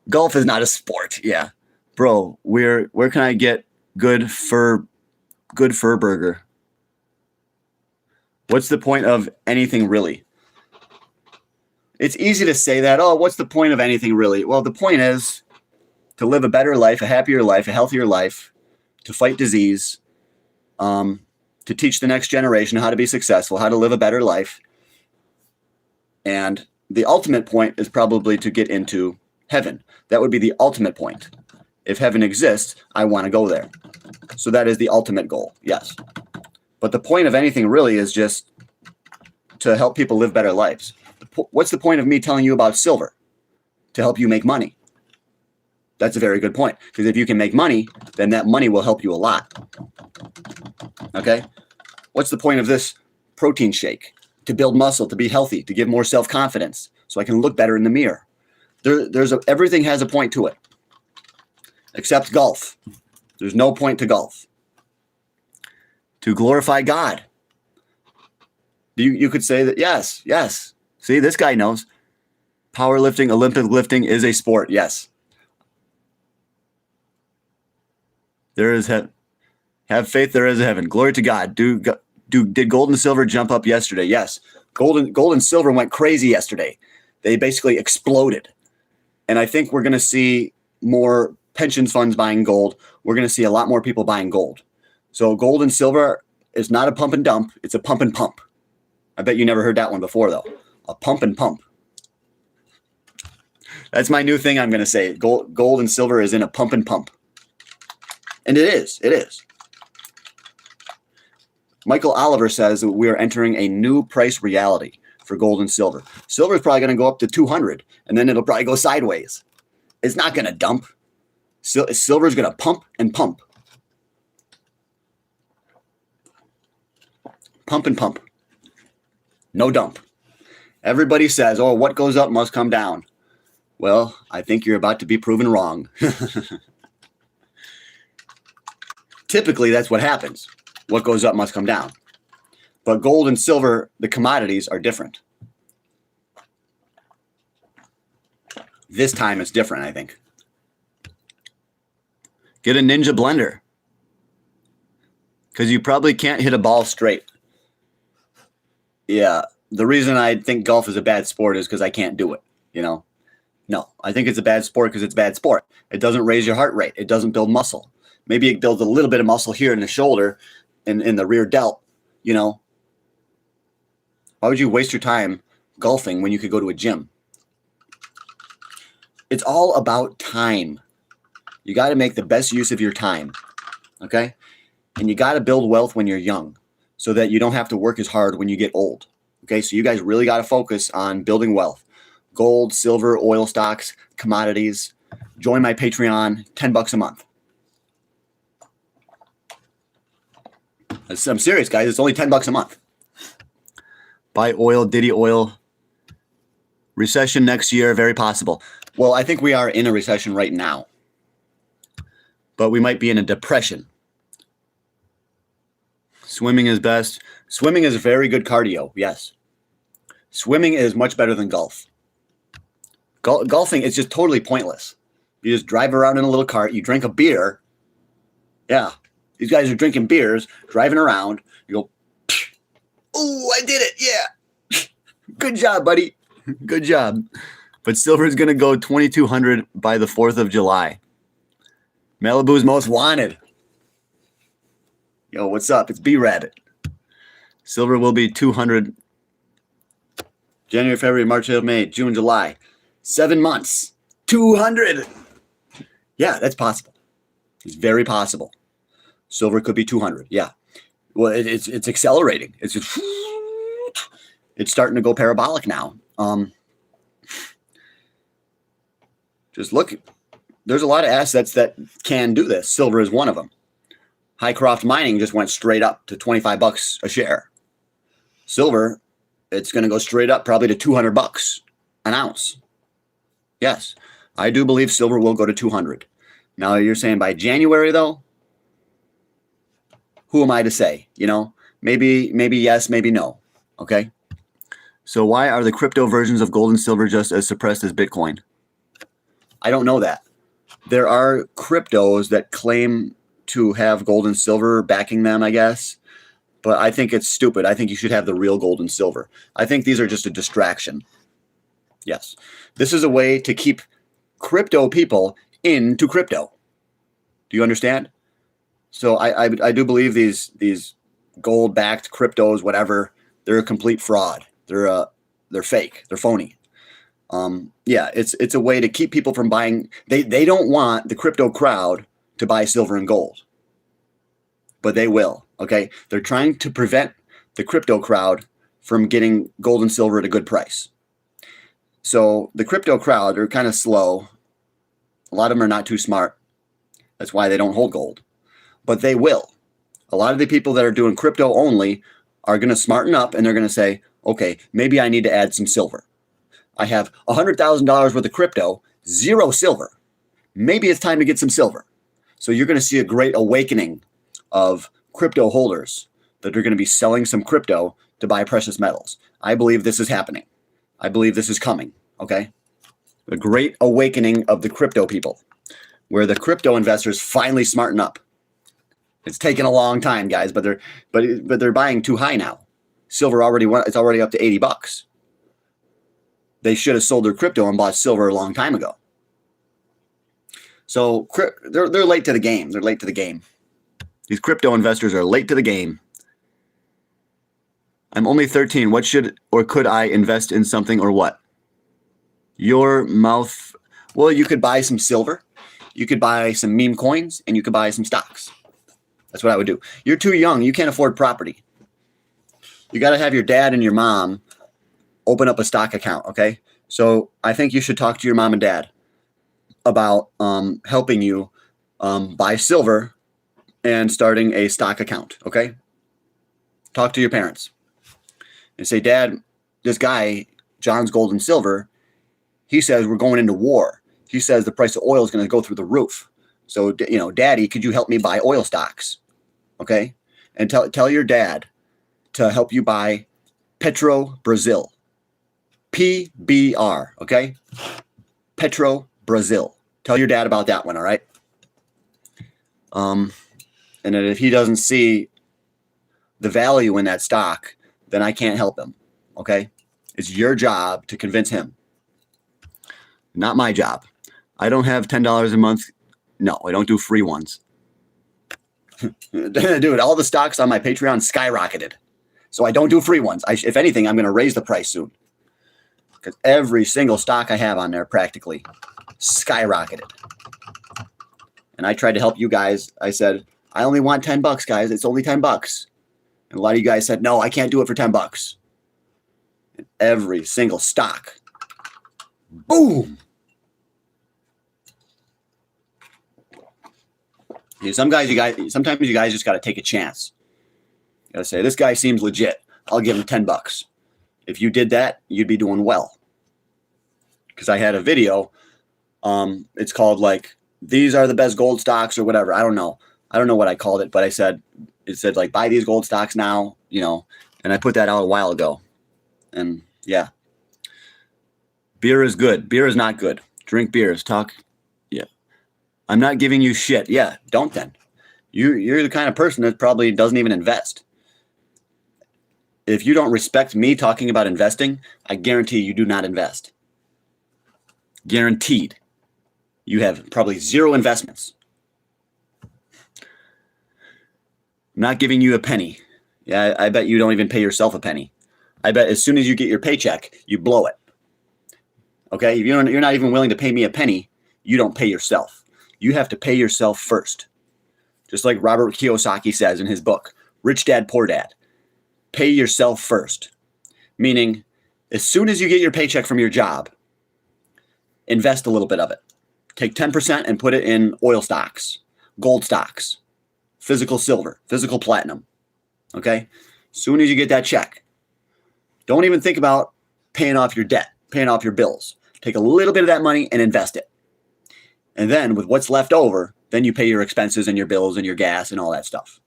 Golf is not a sport, yeah. Bro, where can I get good fur burger? What's the point of anything really? It's easy to say that, oh, what's the point of anything really? Well, the point is to live a better life, a happier life, a healthier life, to fight disease, to to teach the next generation how to be successful, how to live a better life. And the ultimate point is probably to get into heaven. That would be the ultimate point. If heaven exists, I want to go there. So that is the ultimate goal, yes. But the point of anything really is just to help people live better lives. What's the point of me telling you about silver? To help you make money. That's a very good point. Because if you can make money, then that money will help you a lot. Okay? What's the point of this protein shake? To build muscle, to be healthy, to give more self-confidence, so I can look better in the mirror. Everything has a point to it. Except golf. There's no point to golf. To glorify God. You could say that, yes. See, this guy knows. Powerlifting, Olympic lifting is a sport, yes. There is heaven. Have faith, there is a heaven. Glory to God. Did gold and silver jump up yesterday? Yes. Gold and silver went crazy yesterday. They basically exploded. And I think we're going to see more pension funds buying gold. We're going to see a lot more people buying gold. So gold and silver is not a pump and dump. It's a pump and pump. I bet you never heard that one before, though. A pump and pump. That's my new thing I'm going to say. Gold and silver is in a pump and pump. And it is. It is. Michael Oliver says that we are entering a new price reality for gold and silver. Silver is probably going to go up to 200, and then it'll probably go sideways. It's not going to dump. Silver is going to pump and pump. Pump and pump. No dump. Everybody says, oh, what goes up must come down. Well, I think you're about to be proven wrong. Typically, that's what happens. What goes up must come down. But gold and silver, the commodities, are different. This time it's different, I think. Get a Ninja blender. Because you probably can't hit a ball straight. Yeah, the reason I think golf is a bad sport is because I can't do it, you know? No, I think it's a bad sport because it's a bad sport. It doesn't raise your heart rate. It doesn't build muscle. Maybe it builds a little bit of muscle here in the shoulder and in the rear delt, you know? Why would you waste your time golfing when you could go to a gym? It's all about time. You got to make the best use of your time, okay? And you got to build wealth when you're young so that you don't have to work as hard when you get old, okay? So you guys really got to focus on building wealth. Gold, silver, oil stocks, commodities. Join my Patreon, $10 a month. I'm serious, guys. It's only $10 a month. Buy oil, Diddy oil. Recession next year, very possible. Well, I think we are in a recession right now. But we might be in a depression. Swimming is best. Swimming is very good cardio, yes. Swimming is much better than golf. Golfing is just totally pointless. You just drive around in a little cart. You drink a beer. Yeah. These guys are drinking beers, driving around. You go, oh, I did it. Yeah. Good job, buddy. Good job. But silver is going to go 2,200 by the 4th of July. Malibu's most wanted. Yo, what's up? It's B-Rabbit. Silver will be 200. January, February, March, April, May, June, July. 7 months. 200. Yeah, that's possible. It's very possible. Silver could be 200. Yeah. Well, it's accelerating. It's starting to go parabolic now. Just look. There's a lot of assets that can do this. Silver is one of them. Highcroft Mining just went straight up to $25 a share. Silver, it's going to go straight up probably to $200 an ounce. Yes, I do believe silver will go to 200. Now you're saying by January though? Who am I to say? You know, maybe yes, maybe no. Okay. So why are the crypto versions of gold and silver just as suppressed as Bitcoin? I don't know that. There are cryptos that claim to have gold and silver backing them, I guess. But I think it's stupid. I think you should have the real gold and silver. I think these are just a distraction. Yes. This is a way to keep crypto people into crypto. Do you understand? So I do believe these gold-backed cryptos, whatever, they're a complete fraud. They're fake. They're phony. Yeah, it's a way to keep people from buying. They don't want the crypto crowd to buy silver and gold, but they will. Okay, they're trying to prevent the crypto crowd from getting gold and silver at a good price. So the crypto crowd are kind of slow. A lot of them are not too smart. That's why they don't hold gold, but they will. A lot of the people that are doing crypto only are going to smarten up, and they're going to say, okay, maybe I need to add some silver. I have $100,000 worth of crypto, zero silver. Maybe it's time to get some silver. So you're going to see a great awakening of crypto holders that are going to be selling some crypto to buy precious metals. I believe this is happening. I believe this is coming. Okay. A great awakening of the crypto people, where the crypto investors finally smarten up. It's taken a long time, guys, but they're buying too high now. Silver it's already up to $80. They should have sold their crypto and bought silver a long time ago. So they're late to the game. They're late to the game. These crypto investors are late to the game. I'm only 13. What should or could I invest in something or what? Your mouth. Well, you could buy some silver. You could buy some meme coins, and you could buy some stocks. That's what I would do. You're too young. You can't afford property. You got to have your dad and your mom open up a stock account, okay? So I think you should talk to your mom and dad about helping you buy silver and starting a stock account, okay? Talk to your parents and say, Dad, this guy, John's Gold and Silver, he says we're going into war. He says the price of oil is going to go through the roof. So, Daddy, could you help me buy oil stocks? Okay? And tell your dad to help you buy Petro Brazil. PBR, okay? Petro Brazil. Tell your dad about that one, all right? And then if he doesn't see the value in that stock, then I can't help him, okay? It's your job to convince him. Not my job. I don't have $10 a month. No, I don't do free ones. Dude, all the stocks on my Patreon skyrocketed. So I don't do free ones. If anything, I'm going to raise the price soon. Because every single stock I have on there practically skyrocketed. And I tried to help you guys. I said, I only want $10, guys. It's only $10. And a lot of you guys said, no, I can't do it for $10. And every single stock, boom. Sometimes you guys just got to take a chance. You got to say, this guy seems legit. I'll give him $10. If you did that, you'd be doing well. Because I had a video. It's called like, these are the best gold stocks or whatever. I don't know what I called it, but it said like, buy these gold stocks now, and I put that out a while ago. And yeah, beer is good. Beer is not good. Drink beers. Talk. Yeah. I'm not giving you shit. Yeah, don't then. You're the kind of person that probably doesn't even invest. If you don't respect me talking about investing, I guarantee you do not invest. Guaranteed. You have probably zero investments. I'm not giving you a penny. Yeah, I bet you don't even pay yourself a penny. I bet as soon as you get your paycheck, you blow it. Okay? If you're not even willing to pay me a penny, you don't pay yourself. You have to pay yourself first. Just like Robert Kiyosaki says in his book, Rich Dad, Poor Dad. Pay yourself first. Meaning, as soon as you get your paycheck from your job, invest a little bit of it. Take 10% and put it in oil stocks, gold stocks, physical silver, physical platinum. Okay? As soon as you get that check, don't even think about paying off your debt, paying off your bills. Take a little bit of that money and invest it. And then with what's left over, then you pay your expenses and your bills and your gas and all that stuff.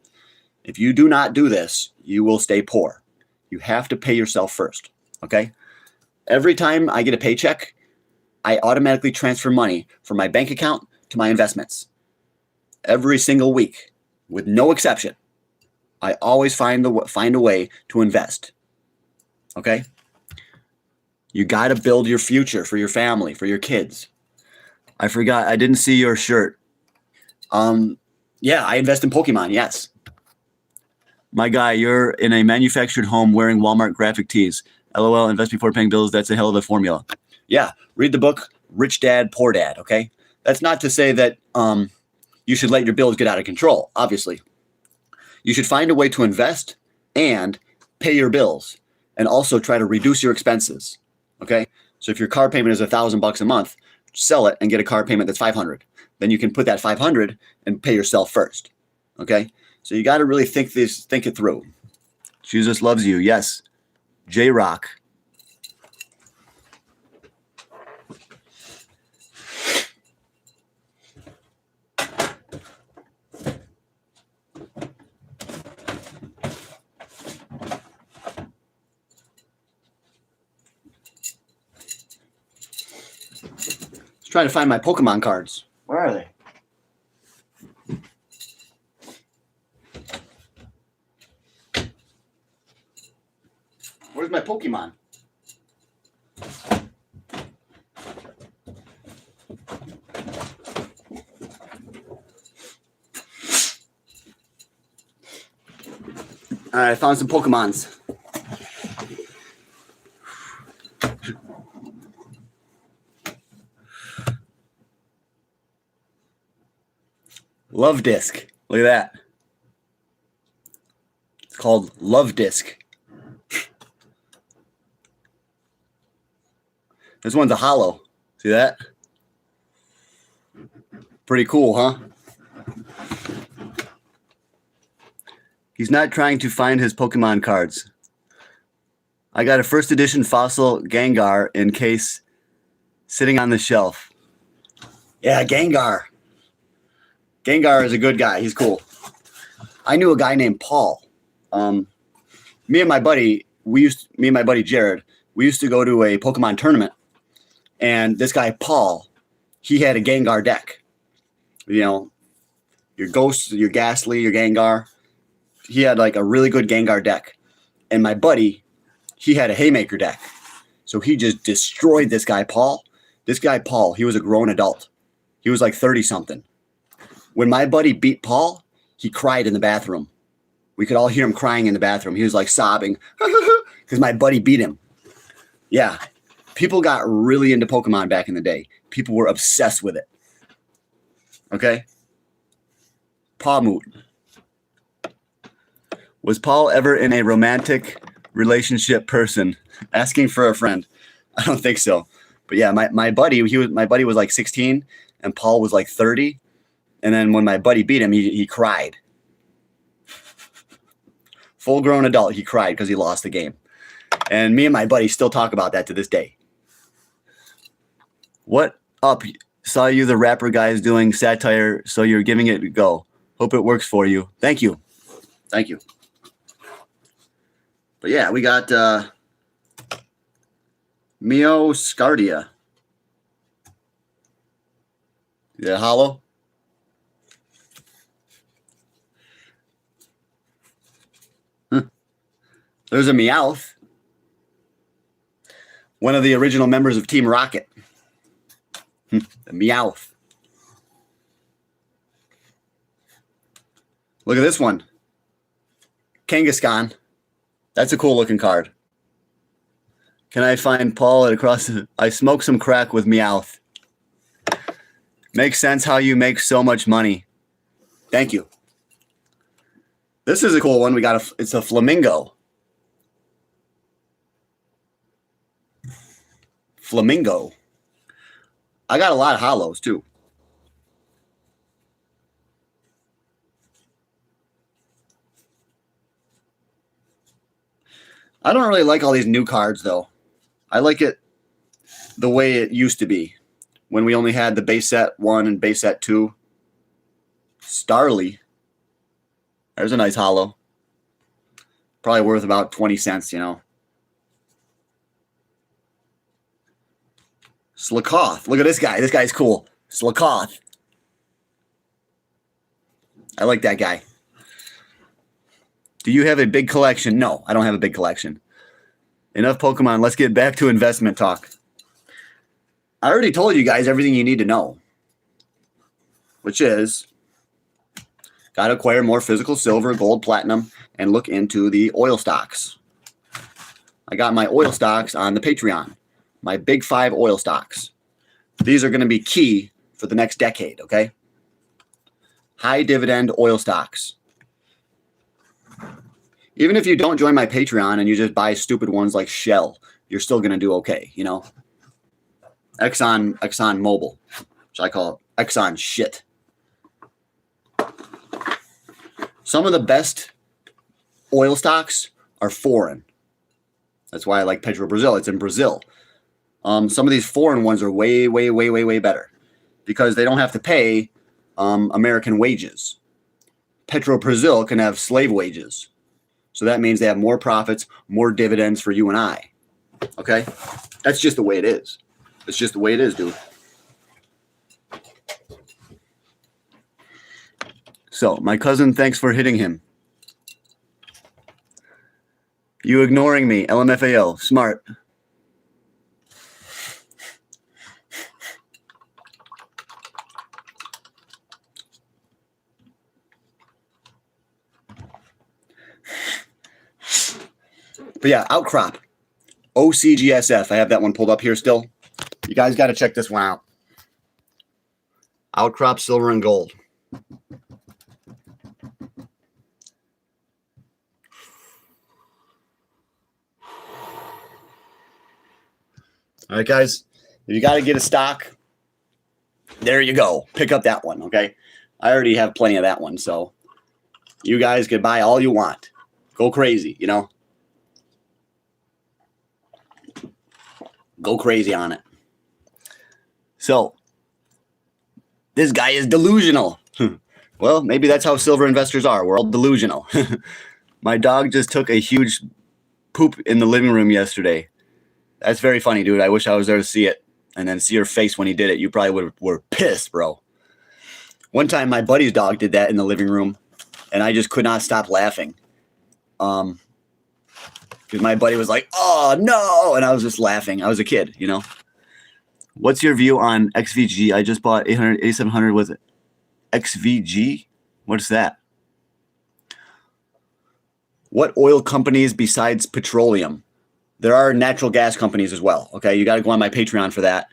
If you do not do this, you will stay poor. You have to pay yourself first. Okay? Every time I get a paycheck, I automatically transfer money from my bank account to my investments. Every single week, with no exception. I always find a way to invest. Okay? You got to build your future for your family, for your kids. I forgot. I didn't see your shirt. Yeah, I invest in Pokemon. Yes. My guy, you're in a manufactured home wearing Walmart graphic tees. LOL, invest before paying bills. That's a hell of a formula. Yeah, read the book Rich Dad, Poor Dad, okay? That's not to say that you should let your bills get out of control, obviously. You should find a way to invest and pay your bills and also try to reduce your expenses, okay? So if your car payment is $1,000 a month, sell it and get a car payment that's $500. Then you can put that $500 and pay yourself first, okay? So you got to really think it through. Jesus loves you. Yes. J-Rock. Trying to find my Pokemon cards. Where are they? Where's my Pokemon? All right, I found some Pokemons. Love Disc. Look at that. It's called Love Disc. This one's a hollow. See that? Pretty cool, huh? He's not trying to find his Pokemon cards. I got a first edition fossil Gengar in case sitting on the shelf. Yeah, Gengar. Gengar is a good guy. He's cool. I knew a guy named Paul. Me and my buddy Jared, we used to go to a Pokemon tournament, and this guy Paul, he had a Gengar deck. You know, your Ghost, your Ghastly, your Gengar. He had like a really good Gengar deck, and my buddy, he had a Haymaker deck. So he just destroyed this guy Paul. This guy Paul, he was a grown adult. He was like 30 something. When my buddy beat Paul, he cried in the bathroom. We could all hear him crying in the bathroom. He was like sobbing because my buddy beat him. Yeah. People got really into Pokemon back in the day. People were obsessed with it. Okay? Pawmoot. Was Paul ever in a romantic relationship person? Asking for a friend. I don't think so. But yeah, my buddy was like 16 and Paul was like 30. And then when my buddy beat him, he cried. Full grown adult, he cried because he lost the game. And me and my buddy still talk about that to this day. What up? Saw you the rapper guys doing satire, so you're giving it a go. Hope it works for you. Thank you. Thank you. But yeah, we got Mioscardia. Yeah, hollow. There's a Meowth. One of the original members of Team Rocket. The Meowth. Look at this one. Kangaskhan. That's a cool looking card. Can I find Paul at across? I smoke some crack with Meowth. Makes sense how you make so much money. Thank you. This is a cool one. It's a flamingo. Flamingo. I got a lot of hollows too. I don't really like all these new cards though. I like it the way it used to be when we only had the base set 1 and base set 2. Starly. There's a nice hollow. Probably worth about 20 cents, you know. Slakoth. Look at this guy. This guy's cool. Slakoth. I like that guy. Do you have a big collection? No, I don't have a big collection. Enough Pokemon. Let's get back to investment talk. I already told you guys everything you need to know. Which is, got to acquire more physical silver, gold, platinum, and look into the oil stocks. I got my oil stocks on the Patreon, my big 5 oil stocks. These are going to be key for the next decade, okay? High dividend oil stocks. Even if you don't join my Patreon and you just buy stupid ones like Shell, you're still going to do okay, you know? Exxon Mobil, which I call Exxon shit. Some of the best oil stocks are foreign. That's why I like Petrobrazil. It's in Brazil. Some of these foreign ones are way, way, way, way, way better because they don't have to pay American wages. Petrobrazil can have slave wages. So that means they have more profits, more dividends for you and I. Okay? That's just the way it is. It's just the way it is, dude. So, my cousin, thanks for hitting him. You ignoring me, LMFAO. Smart. But yeah, Outcrop. OCGSF. I have that one pulled up here still. You guys got to check this one out. Outcrop Silver and Gold. All right, guys. If you got to get a stock, there you go. Pick up that one, okay? I already have plenty of that one, so you guys can buy all you want. Go crazy, you know? Go crazy on it. So, this guy is delusional. Well, maybe that's how silver investors are. We're all delusional. My dog just took a huge poop in the living room yesterday. That's very funny, dude. I wish I was there to see it and then see your face when he did it. You probably were pissed, bro. One time, my buddy's dog did that in the living room, and I just could not stop laughing. Because my buddy was like, "Oh no!" and I was just laughing. I was a kid, you know. What's your view on XVG? I just bought 8,700 with it. XVG? What's that? What oil companies besides petroleum? There are natural gas companies as well. Okay, you got to go on my Patreon for that.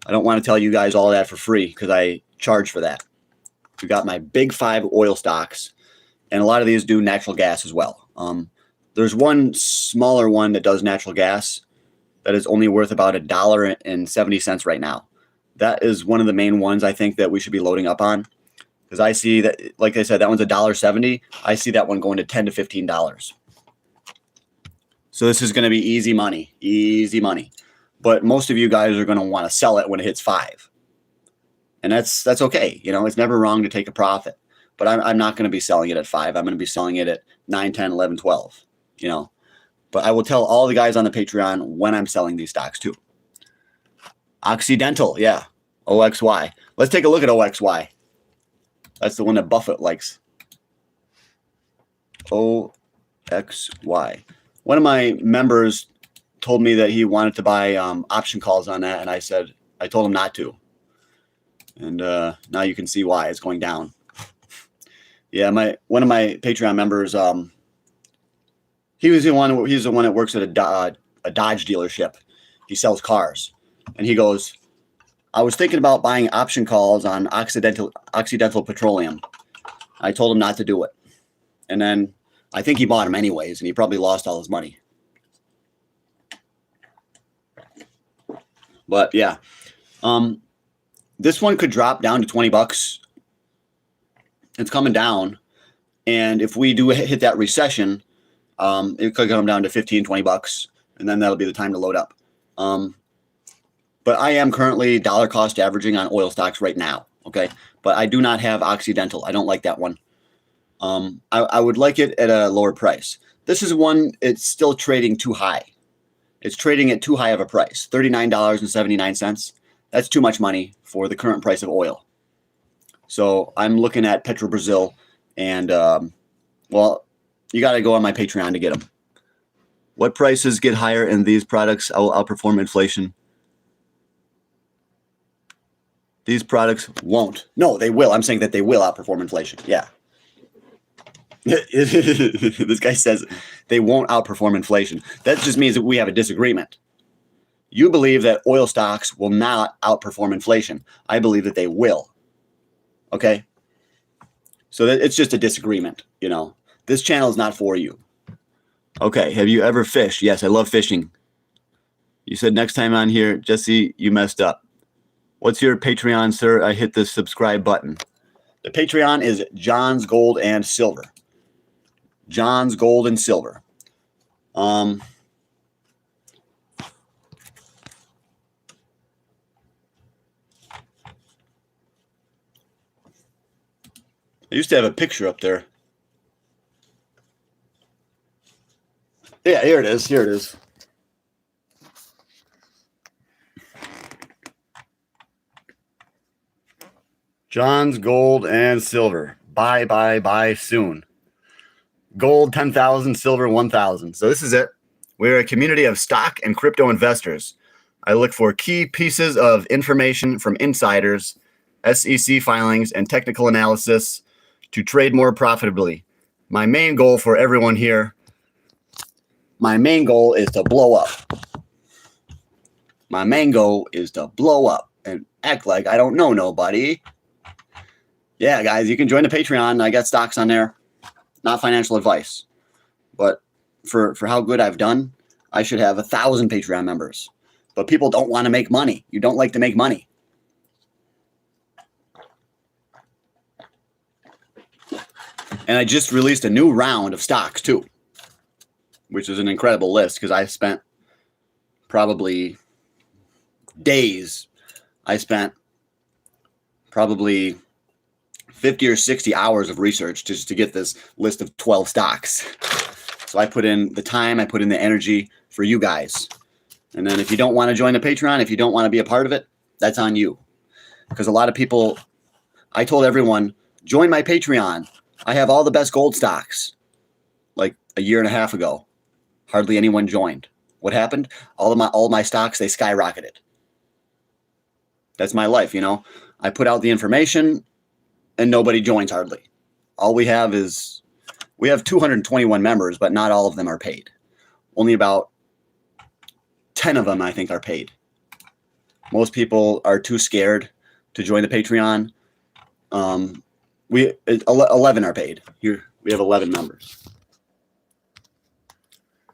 I don't want to tell you guys all that for free because I charge for that. We got my big 5 oil stocks, and a lot of these do natural gas as well. There's one smaller one that does natural gas that is only worth about $1.70 right now. That is one of the main ones I think that we should be loading up on because I see that, like I said, that one's $1.70. I see that one going to $10 to $15. So this is going to be easy money, easy money. But most of you guys are going to want to sell it when it hits 5. And that's okay. You know, it's never wrong to take a profit. But I'm not going to be selling it at 5. I'm going to be selling it at 9, 10, 11, 12, you know. But I will tell all the guys on the Patreon when I'm selling these stocks too. Occidental, yeah. OXY. Let's take a look at OXY. That's the one that Buffett likes. OXY. One of my members told me that he wanted to buy option calls on that, and I told him not to. And now you can see why it's going down. Yeah, one of my Patreon members, he's the one that works at a Dodge dealership. He sells cars, and he goes, "I was thinking about buying option calls on Occidental Petroleum." I told him not to do it, and then I think he bought them anyways, and he probably lost all his money. But yeah, this one could drop down to $20. It's coming down, and if we do hit that recession, it could come down to $15-20, and then that'll be the time to load up. But I am currently dollar cost averaging on oil stocks right now. Okay, but I do not have Occidental. I don't like that one. I would like it at a lower price. This is one, it's still trading too high. It's trading at too high of a price, $39.79. That's too much money for the current price of oil. So I'm looking at Petrobrazil, and well, you got to go on my Patreon to get them. What prices get higher in these products? I will outperform inflation. These products won't. No, they will. I'm saying that they will outperform inflation. Yeah. This guy says they won't outperform inflation. That just means that we have a disagreement. You believe that oil stocks will not outperform inflation. I believe that they will. Okay? So it's just a disagreement, you know. This channel is not for you. Okay, have you ever fished? Yes, I love fishing. You said next time on here, Jesse, you messed up. What's your Patreon, sir? I hit the subscribe button. The Patreon is John's Gold and Silver. John's Gold and Silver. I used to have a picture up there. Yeah, here it is. Here it is. John's Gold and Silver. Buy soon. Gold 10,000, silver 1,000. So this is it. We're a community of stock and crypto investors. I look for key pieces of information from insiders, SEC filings, and technical analysis to trade more profitably. My main goal for everyone here, my main goal is to blow up. My main goal is to blow up and act like I don't know nobody. Yeah, guys, you can join the Patreon. I got stocks on there. Not financial advice, but for how good I've done, I should have 1,000 Patreon members. But people don't want to make money. You don't like to make money. And I just released a new round of stocks too, which is an incredible list because I spent probably days. I spent probably 50 or 60 hours of research just to get this list of 12 stocks. So I put in the time, I put in the energy for you guys. And then if you don't want to join the Patreon, if you don't want to be a part of it, that's on you. Because a lot of people, I told everyone, join my Patreon. I have all the best gold stocks. Like a year and a half ago. Hardly anyone joined. What happened? All of my stocks, they skyrocketed. That's my life, you know. I put out the information and nobody joins hardly. All we have is, we have 221 members, but not all of them are paid. Only about 10 of them, I think, are paid. Most people are too scared to join the Patreon. 11 are paid. Here, we have 11 members.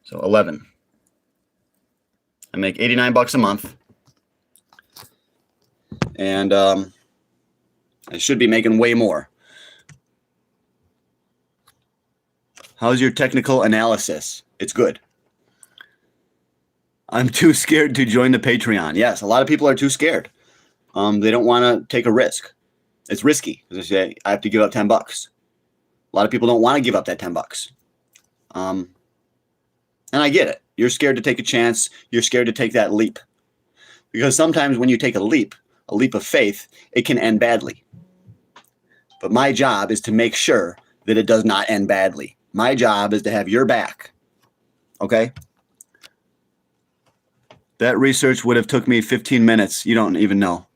So 11. I make $89 a month. And I should be making way more. How's your technical analysis? It's good. I'm too scared to join the Patreon. Yes, a lot of people are too scared. They don't want to take a risk. It's risky. As I say, I have to give up $10. A lot of people don't want to give up that $10. And I get it. You're scared to take a chance. You're scared to take that leap. Because sometimes when you take a leap of faith, it can end badly. But my job is to make sure that it does not end badly. My job is to have your back. Okay? That research would have took me 15 minutes. You don't even know.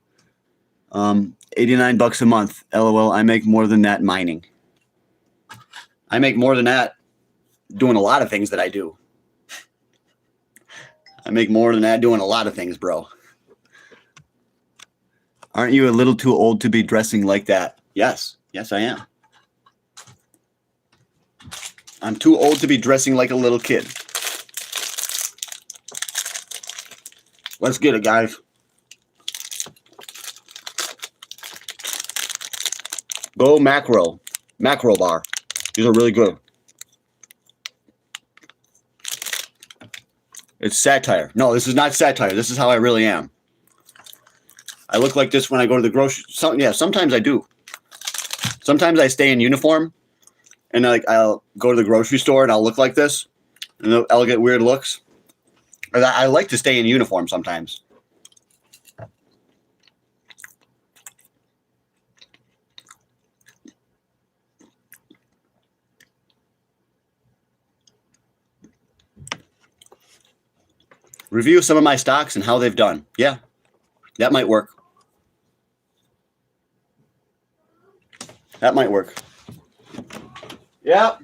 $89 a month. LOL, I make more than that mining. I make more than that doing a lot of things that I do. I make more than that doing a lot of things, bro. Aren't you a little too old to be dressing like that? Yes. Yes, I am. I'm too old to be dressing like a little kid. Let's get it, guys. Go macro. Macro bar. These are really good. It's satire. No, this is not satire. This is how I really am. I look like this when I go to the grocery. Sometimes I do. Sometimes I stay in uniform, and I'll go to the grocery store and I'll look like this, and I'll get weird looks. I like to stay in uniform sometimes. Review some of my stocks and how they've done. Yeah, that might work. That might work. Yep.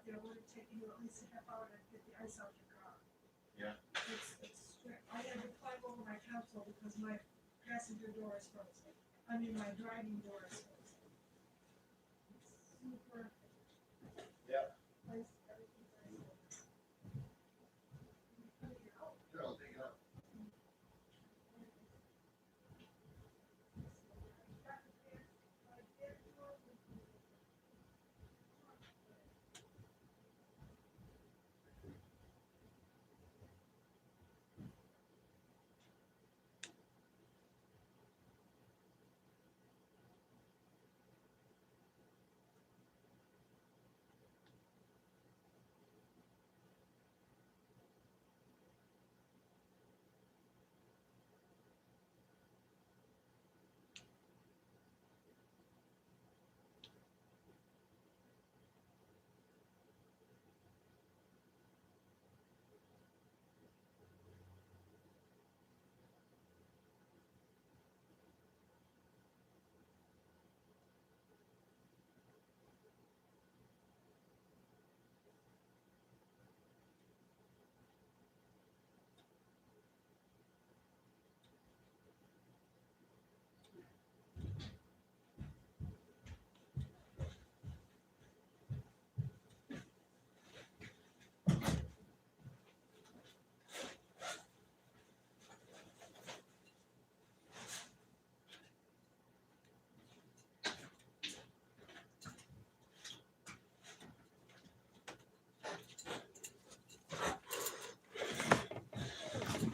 there would have taken you at least a half hour to get the ice out your car. Yeah. It's strict. I had to climb over my console because my passenger door is frozen. I mean, my driving door is frozen. It's super. Yeah. Ice, everything's ice. Put it out. Sure, I'll take it out.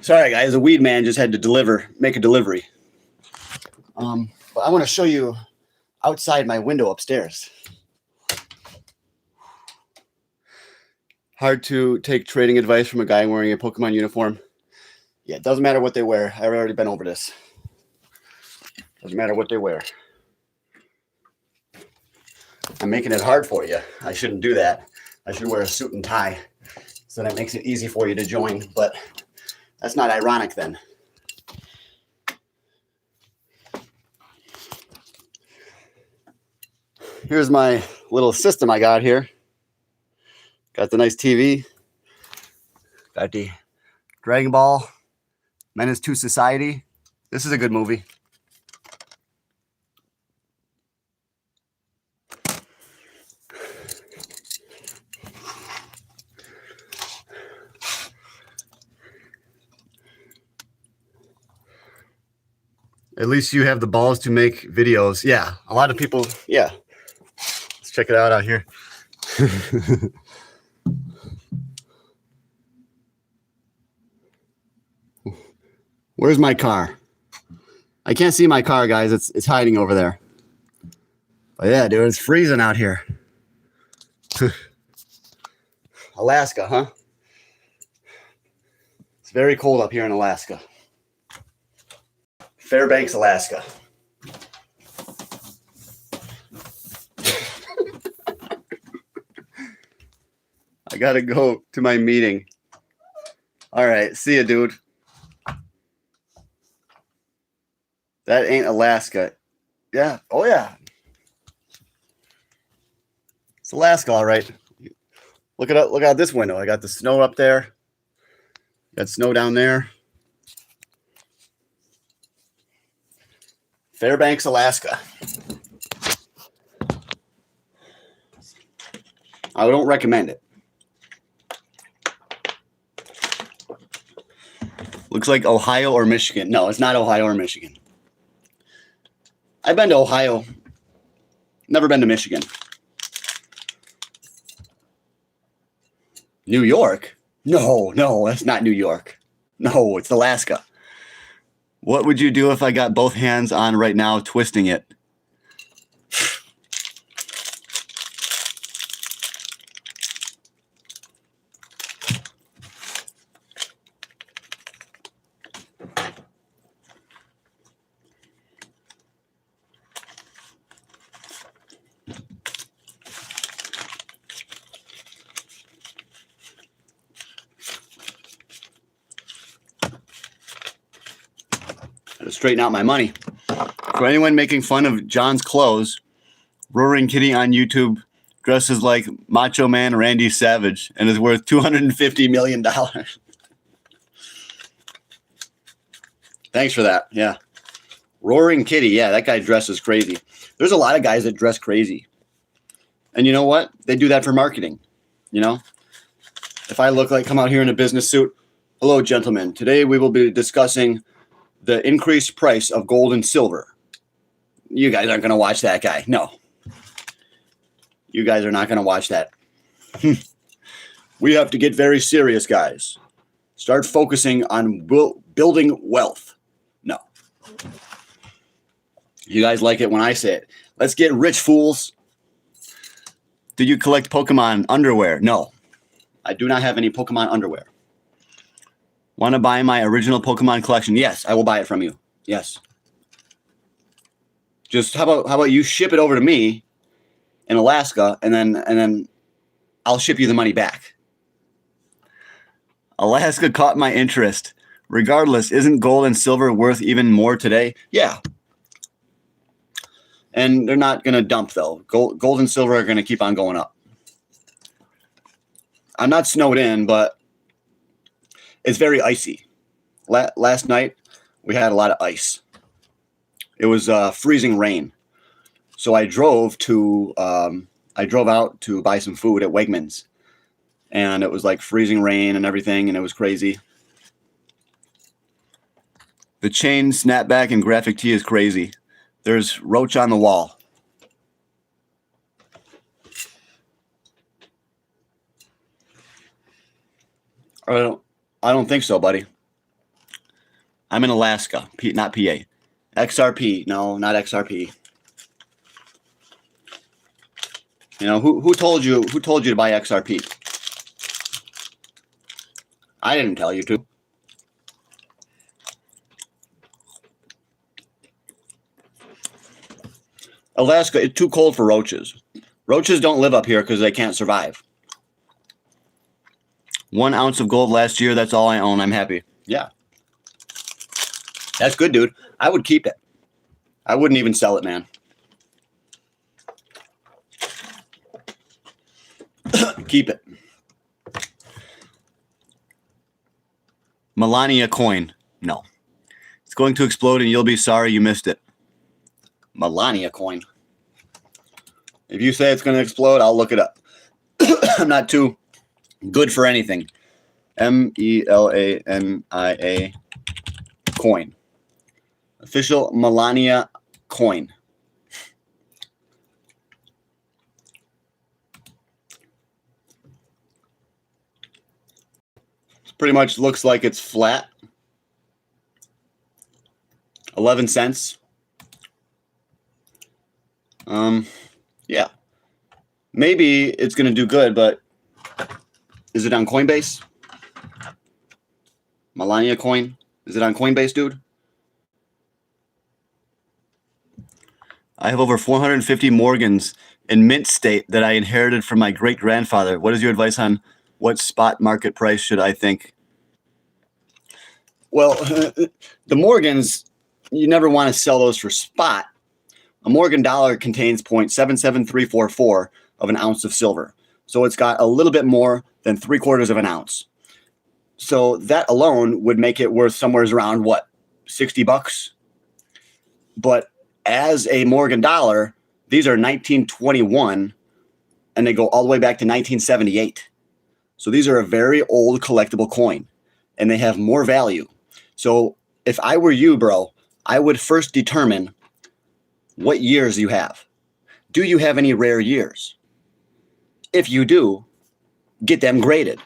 Sorry, guys. The weed man just had to make a delivery. But I want to show you outside my window upstairs. Hard to take trading advice from a guy wearing a Pokemon uniform. Yeah, it doesn't matter what they wear. I've already been over this. Doesn't matter what they wear. I'm making it hard for you. I shouldn't do that. I should wear a suit and tie. So that makes it easy for you to join. But that's not ironic then. Here's my little system I got here. Got the nice TV. Got the Dragon Ball Menace to Society. This is a good movie. At least you have the balls to make videos. Yeah, a lot of people, yeah. Let's check it out here. Where's my car? I can't see my car, guys. It's hiding over there. But yeah, dude, it's freezing out here. Alaska, huh? It's very cold up here in Alaska. Fairbanks, Alaska. I gotta go to my meeting. All right, see ya, dude. That ain't Alaska. Yeah, oh yeah. It's Alaska, all right. Look out this window. I got the snow up there. Got snow down there. Fairbanks, Alaska. I don't recommend it. Looks like Ohio or Michigan. No, it's not Ohio or Michigan. I've been to Ohio. Never been to Michigan. New York? No, that's not New York. No, it's Alaska. What would you do if I got both hands on right now twisting it? To straighten out my money. For anyone making fun of John's clothes, Roaring Kitty on YouTube dresses like Macho Man Randy Savage and is worth $250 million. Thanks for that. Yeah. Roaring Kitty. Yeah, that guy dresses crazy. There's a lot of guys that dress crazy. And you know what? They do that for marketing. You know, if I look like come out here in a business suit, hello, gentlemen. Today we will be discussing the increased price of gold and silver. You guys aren't going to watch that guy. No. You guys are not going to watch that. We have to get very serious, guys. Start focusing on building wealth. No. You guys like it when I say it. Let's get rich, fools. Do you collect Pokemon underwear? No. I do not have any Pokemon underwear. Want to buy my original Pokemon collection? Yes, I will buy it from you. Yes. Just how about you ship it over to me in Alaska, and then I'll ship you the money back. Alaska caught my interest. Regardless, isn't gold and silver worth even more today? Yeah. And they're not going to dump, though. Gold and silver are going to keep on going up. I'm not snowed in, but it's very icy. Last night, we had a lot of ice. It was freezing rain. So I drove out to buy some food at Wegmans. And it was like freezing rain and everything, and it was crazy. The chain, snapback, and graphic tee is crazy. There's roach on the wall. I don't think so, buddy. I'm in Alaska, not PA. XRP. No, not XRP. You know, who told you to buy XRP? I didn't tell you to. Alaska, it's too cold for roaches. Roaches don't live up here because they can't survive. 1 ounce of gold last year, that's all I own. I'm happy. Yeah. That's good, dude. I would keep it. I wouldn't even sell it, man. Keep it. Melania coin. No. It's going to explode and you'll be sorry you missed it. Melania coin. If you say it's going to explode, I'll look it up. I'm not too good for anything. Melania coin. Official Melania coin. Pretty much looks like it's flat. 11 cents. Yeah. Maybe it's going to do good, but is it on Coinbase? Melania coin? Is it on Coinbase, dude? I have over 450 Morgans in mint state that I inherited from my great-grandfather. What is your advice on what spot market price should I think? Well, the Morgans, you never want to sell those for spot. A Morgan dollar contains 0.77344 of an ounce of silver. So it's got a little bit more than 3/4 of an ounce. So that alone would make it worth somewhere around, what, $60? But as a Morgan dollar, these are 1921, and they go all the way back to 1978. So these are a very old collectible coin, and they have more value. So if I were you, bro, I would first determine what years you have. Do you have any rare years? If you do, get them graded.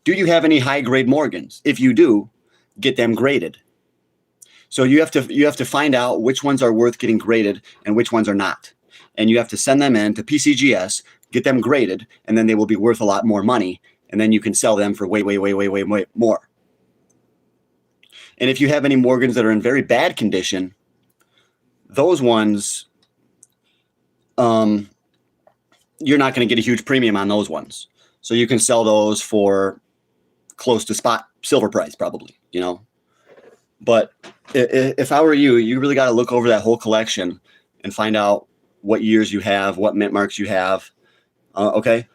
Do you have any high-grade Morgans? If you do, get them graded. So you have to find out which ones are worth getting graded and which ones are not. And you have to send them in to PCGS, get them graded, and then they will be worth a lot more money. And then you can sell them for way more. And if you have any Morgans that are in very bad condition, those ones, you're not going to get a huge premium on those ones. So you can sell those for close to spot silver price, probably, you know. But if I were you, you really got to look over that whole collection and find out what years you have, what mint marks you have, Okay.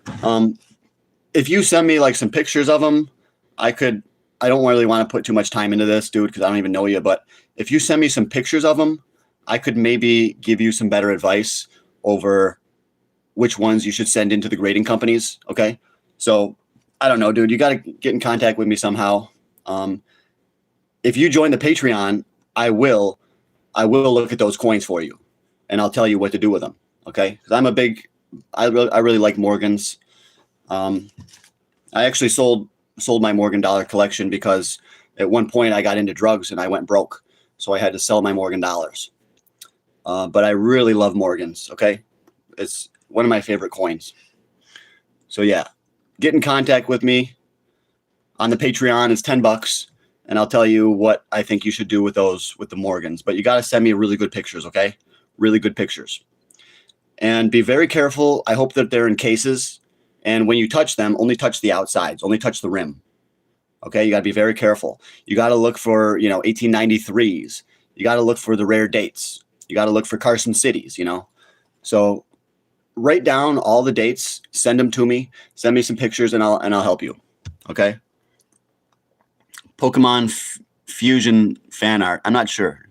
If you send me like some pictures of them, I don't really want to put too much time into this, dude, because I don't even know you. But if you send me some pictures of them, I could maybe give you some better advice over which ones you should send into the grading companies. Okay. So I don't know, dude. You got to get in contact with me somehow. If you join the Patreon, I will look at those coins for you, and I'll tell you what to do with them. Okay. Because I really like Morgans. I actually sold my Morgan dollar collection because at one point I got into drugs and I went broke. So I had to sell my Morgan dollars. But I really love Morgans. Okay. It's one of my favorite coins. So yeah, get in contact with me on the Patreon. It's $10 and I'll tell you what I think you should do with the Morgans, but you got to send me really good pictures. Okay. Really good pictures, and be very careful. I hope that they're in cases. And when you touch them, only touch the outsides, only touch the rim. Okay. You got to be very careful. You got to look for, 1893s. You got to look for the rare dates. You got to look for Carson cities, So write down all the dates, send them to me, send me some pictures, and I'll help you. Okay. Pokemon Fusion fan art. I'm not sure.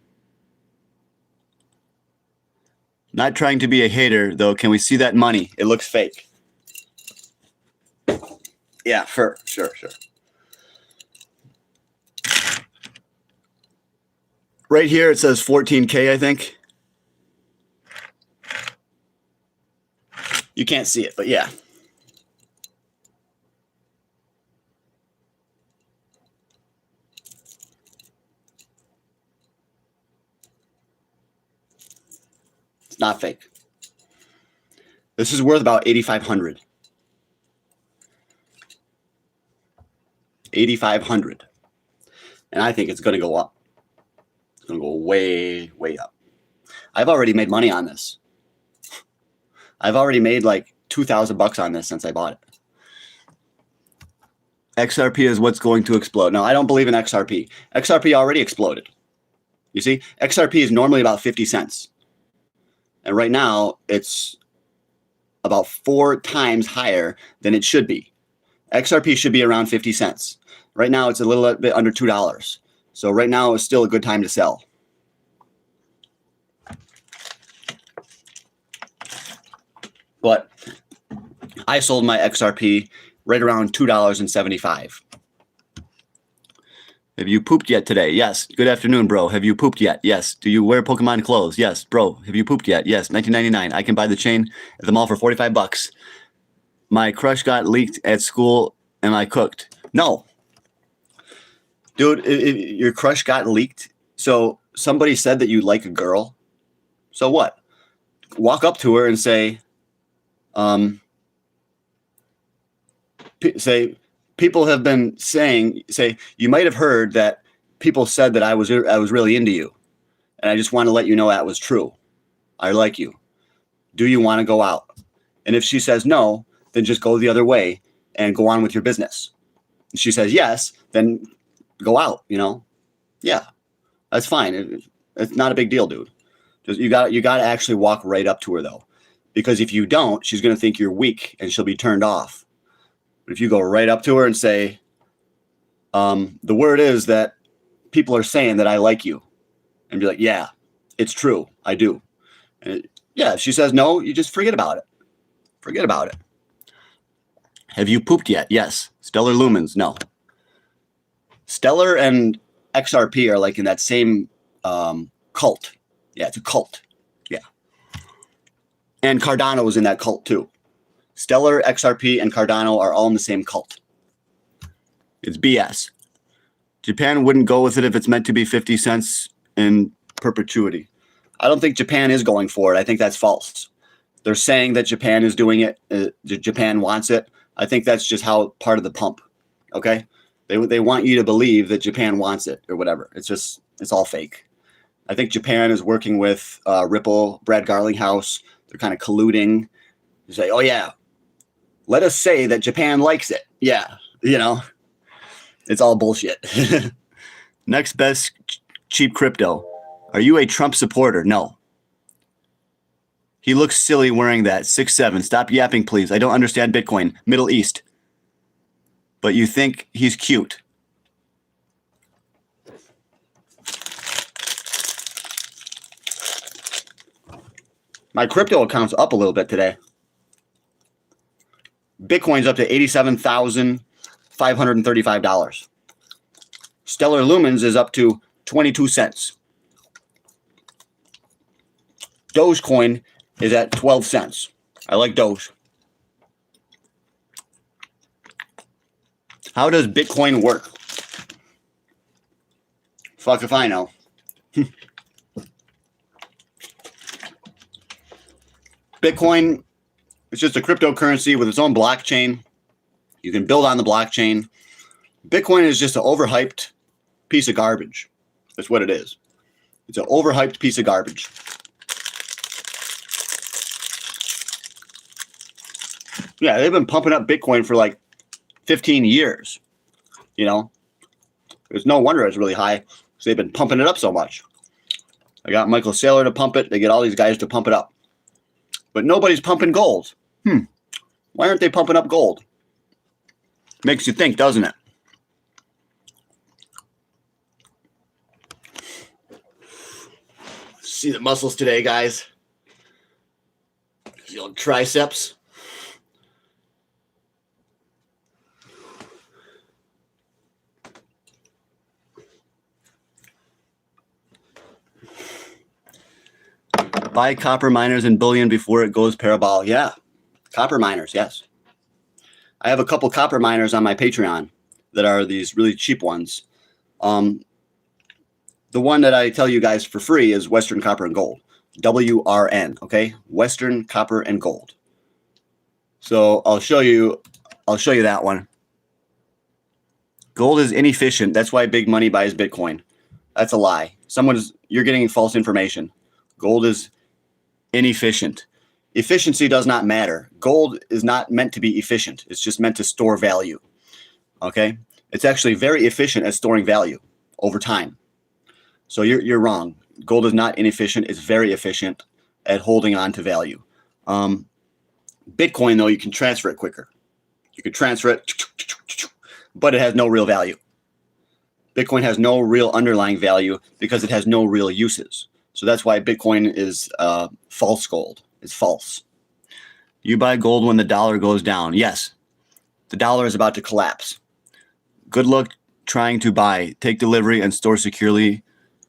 Not trying to be a hater, though. Can we see that money? It looks fake. Yeah, sure. Right here, it says 14K, I think. You can't see it, but yeah. It's not fake. This is worth about 8,500. 8,500. And I think it's going to go up. It's going to go way, way up. I've already made money on this. I've already made like $2,000 on this since I bought it. XRP is what's going to explode. No, I don't believe in XRP. XRP already exploded. You see, XRP is normally about 50 cents. And right now it's about 4 times higher than it should be. XRP should be around 50 cents. Right now it's a little bit under $2. So right now is still a good time to sell. But I sold my XRP right around $2.75. Have you pooped yet today? Yes. Good afternoon, bro. Have you pooped yet? Yes. Do you wear Pokemon clothes? Yes. Bro, have you pooped yet? Yes. $19.99. I can buy the chain at the mall for $45. My crush got leaked at school. Am I cooked? No. Dude, your crush got leaked. So somebody said that you like a girl. So what? Walk up to her and say, people have been saying, you might have heard that people said that I was really into you. And I just want to let you know that was true. I like you. Do you want to go out? And if she says no, then just go the other way and go on with your business. If she says yes, then go out, Yeah, that's fine. It's not a big deal, dude. Just you got to actually walk right up to her though. Because if you don't, she's going to think you're weak and she'll be turned off. But if you go right up to her and say, the word is that people are saying that I like you, and be like, yeah, it's true. I do. And if she says no, you just forget about it. Forget about it. Have you pooped yet? Yes. Stellar Lumens? No. Stellar and XRP are like in that same cult. Yeah, it's a cult. Yeah. And Cardano is in that cult too. Stellar, XRP, and Cardano are all in the same cult. It's BS. Japan wouldn't go with it if it's meant to be 50 cents in perpetuity. I don't think Japan is going for it. I think that's false. They're saying that Japan is doing it. Japan wants it. I think that's just how part of the pump. Okay? They want you to believe that Japan wants it or whatever. It's all fake. I think Japan is working with Ripple, Brad Garlinghouse. They're kind of colluding. They say, oh yeah, let us say that Japan likes it. Yeah, it's all bullshit. Next best cheap crypto. Are you a Trump supporter? No. He looks silly wearing that. 6'7". Stop yapping, please. I don't understand Bitcoin. Middle East. But you think he's cute. My crypto account's up a little bit today. Bitcoin's up to $87,535. Stellar Lumens is up to 22 cents. Dogecoin is at 12 cents. I like Doge. How does Bitcoin work? Fuck if I know. Bitcoin is just a cryptocurrency with its own blockchain. You can build on the blockchain. Bitcoin is just an overhyped piece of garbage. That's what it is. It's an overhyped piece of garbage. Yeah, they've been pumping up Bitcoin for like 15 years. You know, there's no wonder it's really high because they've been pumping it up so much. I got Michael Saylor to pump it. They get all these guys to pump it up. But nobody's pumping gold. Why aren't they pumping up gold? Makes you think, doesn't it? See the muscles today, guys. The old triceps. Buy copper miners in bullion before it goes parabolic. Yeah, copper miners, yes. I have a couple copper miners on my Patreon that are these really cheap ones. The one that I tell you guys for free is Western Copper and Gold. WRN, okay? Western Copper and Gold. So I'll show you that one. Gold is inefficient. That's why big money buys Bitcoin. That's a lie. You're getting false information. Gold is inefficient. Efficiency does not matter. Gold is not meant to be efficient. It's just meant to store value. Okay? It's actually very efficient at storing value over time. So you're wrong. Gold is not inefficient. It's very efficient at holding on to value. Bitcoin, though, you can transfer it quicker. You can transfer it, but it has no real value. Bitcoin has no real underlying value because it has no real uses. So that's why Bitcoin is false gold. It's false. You buy gold when the dollar goes down. Yes. The dollar is about to collapse. Good luck trying to buy, take delivery, and store securely.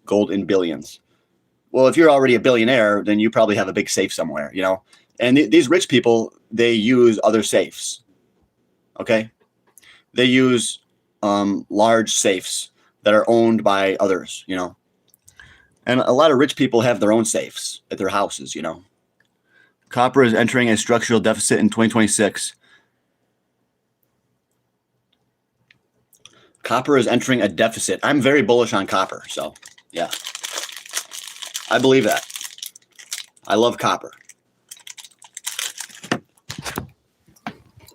Gold in billions. Well, if you're already a billionaire, then you probably have a big safe somewhere, you know? And these rich people, they use other safes. Okay? They use large safes that are owned by others, you know? And a lot of rich people have their own safes at their houses, you know? Copper is entering a structural deficit in 2026. Copper is entering a deficit. I'm very bullish on copper, so yeah. I believe that. I love copper.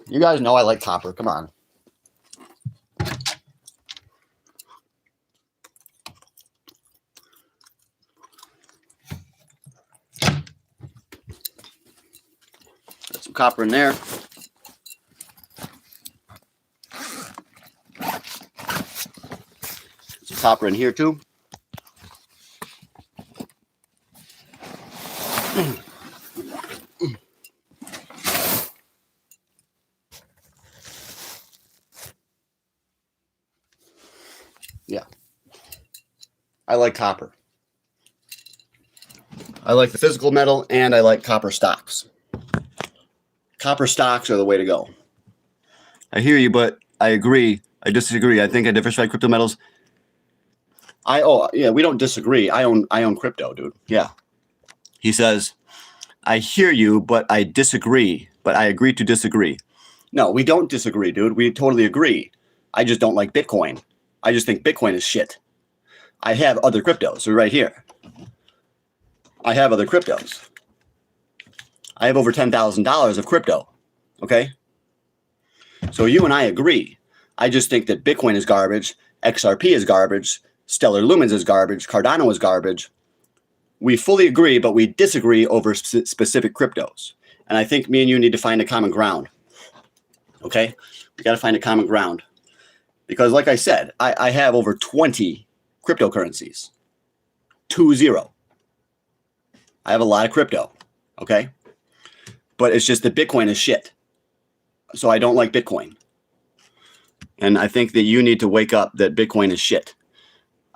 You guys know I like copper. Come on. Got some copper in there. Some copper in here too. Yeah. I like copper. I like the physical metal and I like copper stocks. Copper stocks are the way to go. I hear you, but I agree. I disagree. I think I diversify crypto metals. Yeah, we don't disagree. I own crypto, dude. Yeah. He says, I hear you, but I disagree. But I agree to disagree. No, we don't disagree, dude. We totally agree. I just don't like Bitcoin. I just think Bitcoin is shit. I have other cryptos. They're right here. I have other cryptos. I have over $10,000 of crypto. Okay? So you and I agree. I just think that Bitcoin is garbage. XRP is garbage. Stellar Lumens is garbage. Cardano is garbage. we fully agree, but we disagree over specific cryptos. And I think me and you need to find a common ground. Okay? We got to find a common ground. Because like I said, I have over 20 cryptocurrencies. 20. I have a lot of crypto. Okay? But it's just that Bitcoin is shit. So I don't like Bitcoin. And I think that you need to wake up that Bitcoin is shit.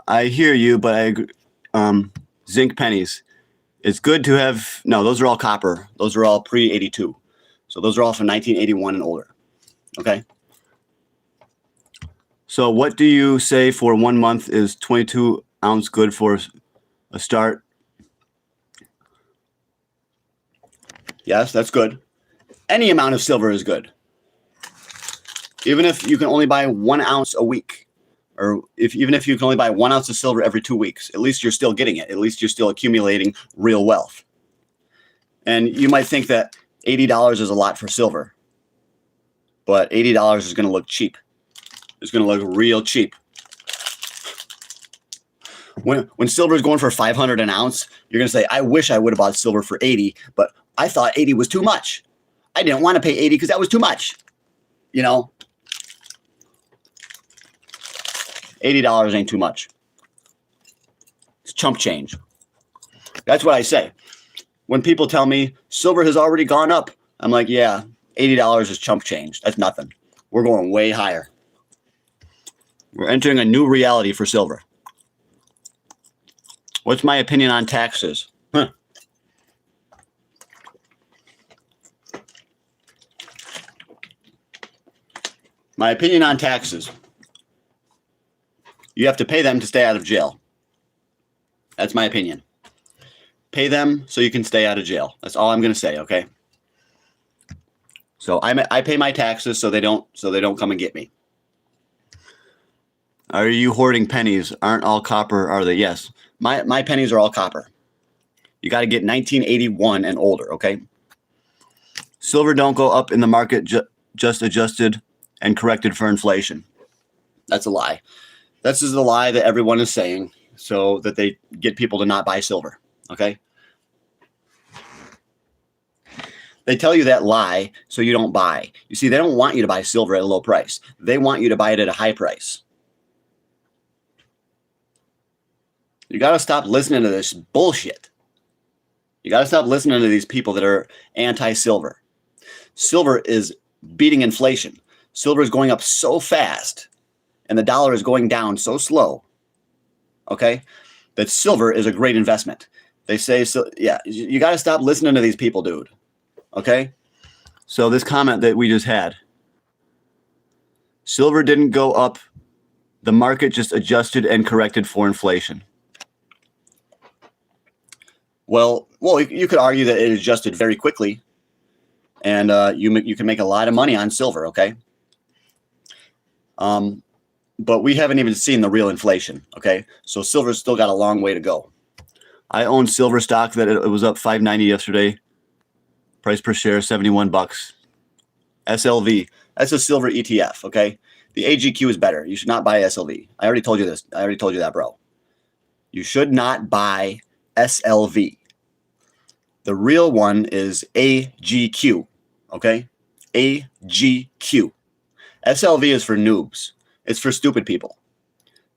I hear you, but I agree. Zinc pennies. It's good to have. No, those are all copper. Those are all pre-82. So those are all from 1981 and older. Okay. So what do you say for 1 month is 22 ounce good for a start? Yes, that's good. Any amount of silver is good. Even if you can only buy 1 ounce a week, or even if you can only buy 1 ounce of silver every 2 weeks, at least you're still getting it. At least you're still accumulating real wealth. And you might think that $80 is a lot for silver, but $80 is going to look cheap. It's going to look real cheap. When silver is going for 500 an ounce, you're going to say, I wish I would have bought silver for 80, but I thought 80 was too much. I didn't want to pay 80 because that was too much. You know, $80 ain't too much. It's chump change. That's what I say. When people tell me silver has already gone up, I'm like, yeah, $80 is chump change. That's nothing. We're going way higher. We're entering a new reality for silver. What's my opinion on taxes? My opinion on taxes. You have to pay them to stay out of jail. That's my opinion. Pay them so you can stay out of jail. That's all I'm going to say, okay? So I pay my taxes so they don't come and get me. Are you hoarding pennies? Aren't all copper, are they? Yes. My pennies are all copper. You got to get 1981 and older, okay? Silver don't go up in the market, just adjusted and corrected for inflation. That's a lie. This is the lie that everyone is saying so that they get people to not buy silver, okay? They tell you that lie so you don't buy. You see, they don't want you to buy silver at a low price. They want you to buy it at a high price. You got to stop listening to this bullshit. You got to stop listening to these people that are anti-silver. Silver is beating inflation. Silver is going up so fast and the dollar is going down so slow, okay, that silver is a great investment. They say, so yeah, you got to stop listening to these people, dude. Okay? So this comment that we just had, silver didn't go up. The market just adjusted and corrected for inflation. Well, you could argue that it adjusted very quickly, and you can make a lot of money on silver, okay? But we haven't even seen the real inflation, okay? So silver's still got a long way to go. I own silver stock that it was up $5.90 yesterday. Price per share $71. SLV, that's a silver ETF, okay? The AGQ is better. You should not buy SLV. I already told you this. I already told you that, bro. You should not buy SLV. The real one is AGQ, okay? AGQ. SLV is for noobs. It's for stupid people.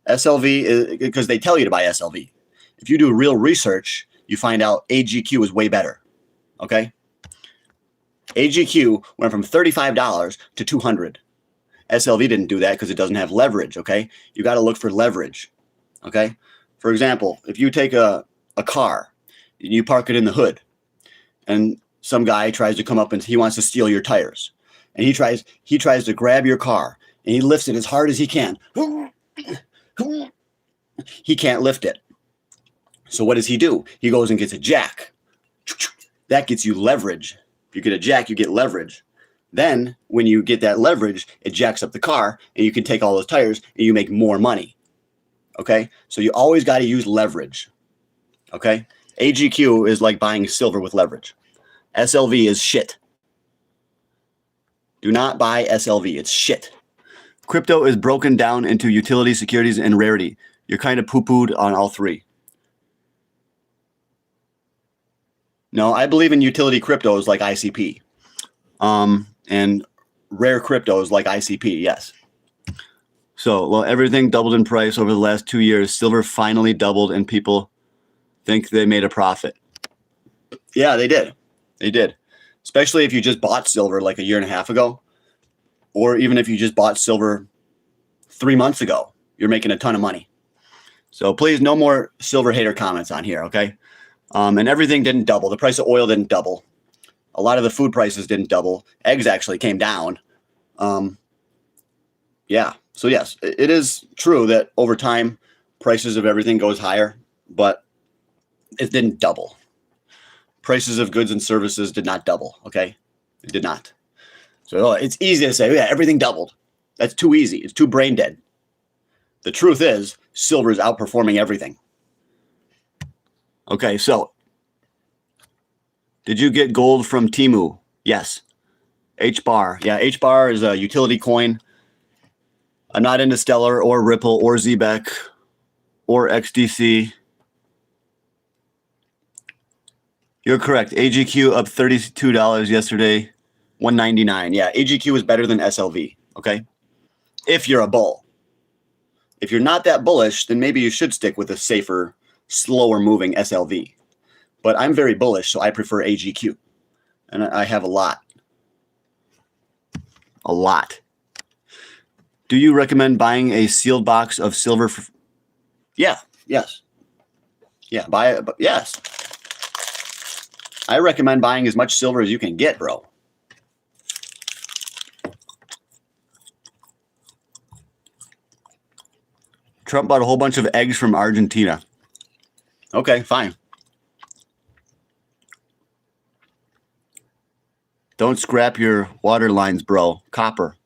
SLV is because they tell you to buy SLV. If you do real research, you find out AGQ is way better, okay? AGQ went from $35 to $200. SLV didn't do that because it doesn't have leverage, okay? You got to look for leverage, okay? For example, if you take a car and you park it in the hood and some guy tries to come up and he wants to steal your tires and he tries to grab your car and he lifts it as hard as he can. He can't lift it. So what does he do? He goes and gets a jack. That gets you leverage. If you get a jack, you get leverage. Then when you get that leverage, it jacks up the car and you can take all those tires and you make more money. Okay? So you always got to use leverage. Okay? AGQ is like buying silver with leverage. SLV is shit. Do not buy SLV. It's shit. Crypto is broken down into utility, securities, and rarity. You're kind of poo-pooed on all three. No, I believe in utility cryptos like ICP, and rare cryptos like ICP. Yes. So, well, everything doubled in price over the last 2 years. Silver finally doubled, and people think they made a profit. Yeah, they did. They did. Especially if you just bought silver like a year and a half ago, or even if you just bought silver 3 months ago, you're making a ton of money. So please, no more silver hater comments on here, okay? And everything didn't double. The price of oil didn't double. A lot of the food prices didn't double. Eggs actually came down. Yeah. So yes, it is true that over time, prices of everything goes higher, but it didn't double. Prices of goods and services did not double, okay? It did not. So it's easy to say, yeah, everything doubled. That's too easy. It's too brain dead. The truth is, silver is outperforming everything. Okay, so did you get gold from Temu? Yes. HBAR. Yeah, HBAR is a utility coin. I'm not into Stellar or Ripple or ZBEC Or XDC. You're correct. AGQ up $32 yesterday. $199. Yeah, AGQ is better than SLV. Okay, if you're a bull. If you're not that bullish, then maybe you should stick with a safer, slower moving SLV. But I'm very bullish, so I prefer AGQ, and I have a lot. A lot. Do you recommend buying a sealed box of silver? Yeah. Yes. Yeah. Buy it. Yes. I recommend buying as much silver as you can get, bro. Trump bought a whole bunch of eggs from Argentina. Okay, fine. Don't scrap your water lines, bro. Copper.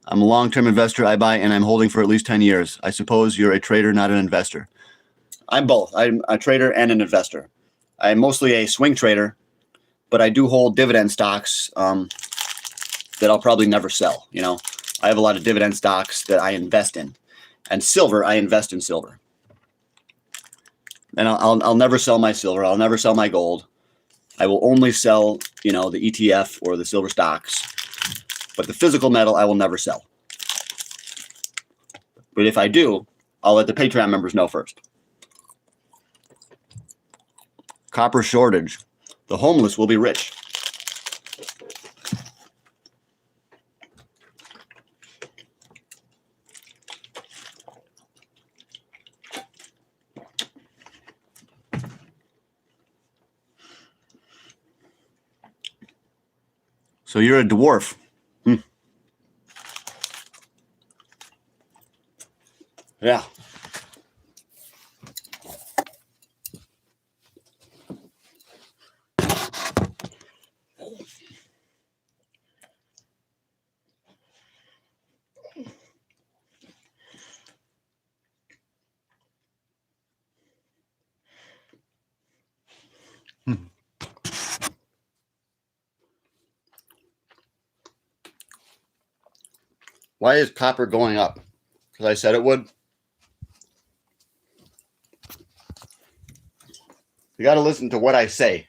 I'm a long-term investor. I buy and I'm holding for at least 10 years. I suppose you're a trader, not an investor. I'm both. I'm a trader and an investor. I'm mostly a swing trader, but I do hold dividend stocks that I'll probably never sell. You know, I have a lot of dividend stocks that I invest in, and silver. I invest in silver, and I'll never sell my silver. I'll never sell my gold. I will only sell, you know, the ETF or the silver stocks, but the physical metal I will never sell. But if I do, I'll let the Patreon members know first. Copper shortage. The homeless will be rich. So you're a dwarf. Yeah. Why is copper going up? Because I said it would. You got to listen to what I say.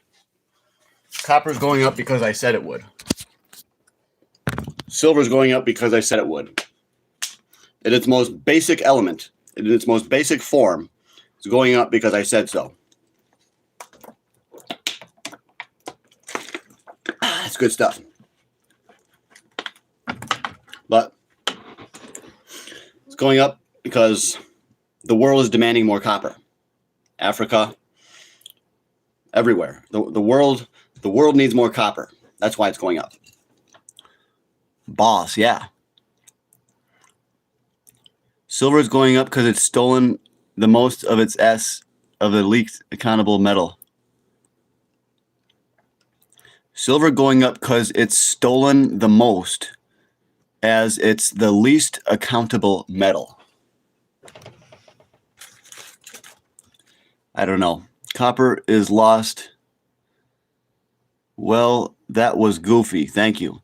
Copper's going up because I said it would. Silver's going up because I said it would. In its most basic element, in its most basic form, it's going up because I said so. It's good stuff. But it's going up because the world is demanding more copper. Africa, everywhere. The world needs more copper. That's why it's going up. Boss, yeah. Silver is going up because it's stolen the most of its S of the leaked accountable metal. Silver going up because it's stolen the most as it's the least accountable metal. I don't know. Copper is lost. Well, that was goofy. Thank you.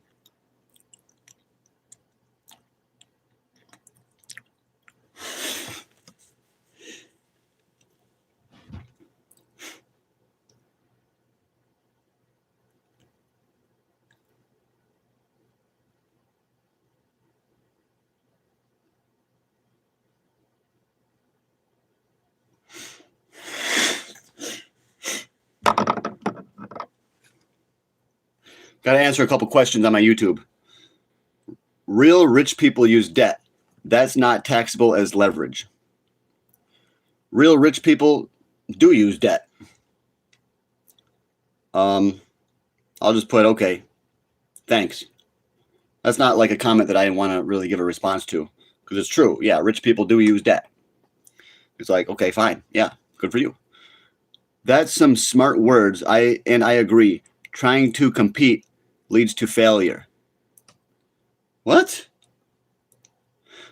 Got to answer a couple questions on my YouTube. Real rich people use debt. That's not taxable as leverage. Real rich people do use debt. I'll just put, okay, thanks. That's not like a comment that I want to really give a response to, because it's true. Yeah, rich people do use debt. It's like, okay, fine. Yeah, good for you. That's some smart words. I agree. Trying to compete leads to failure. What?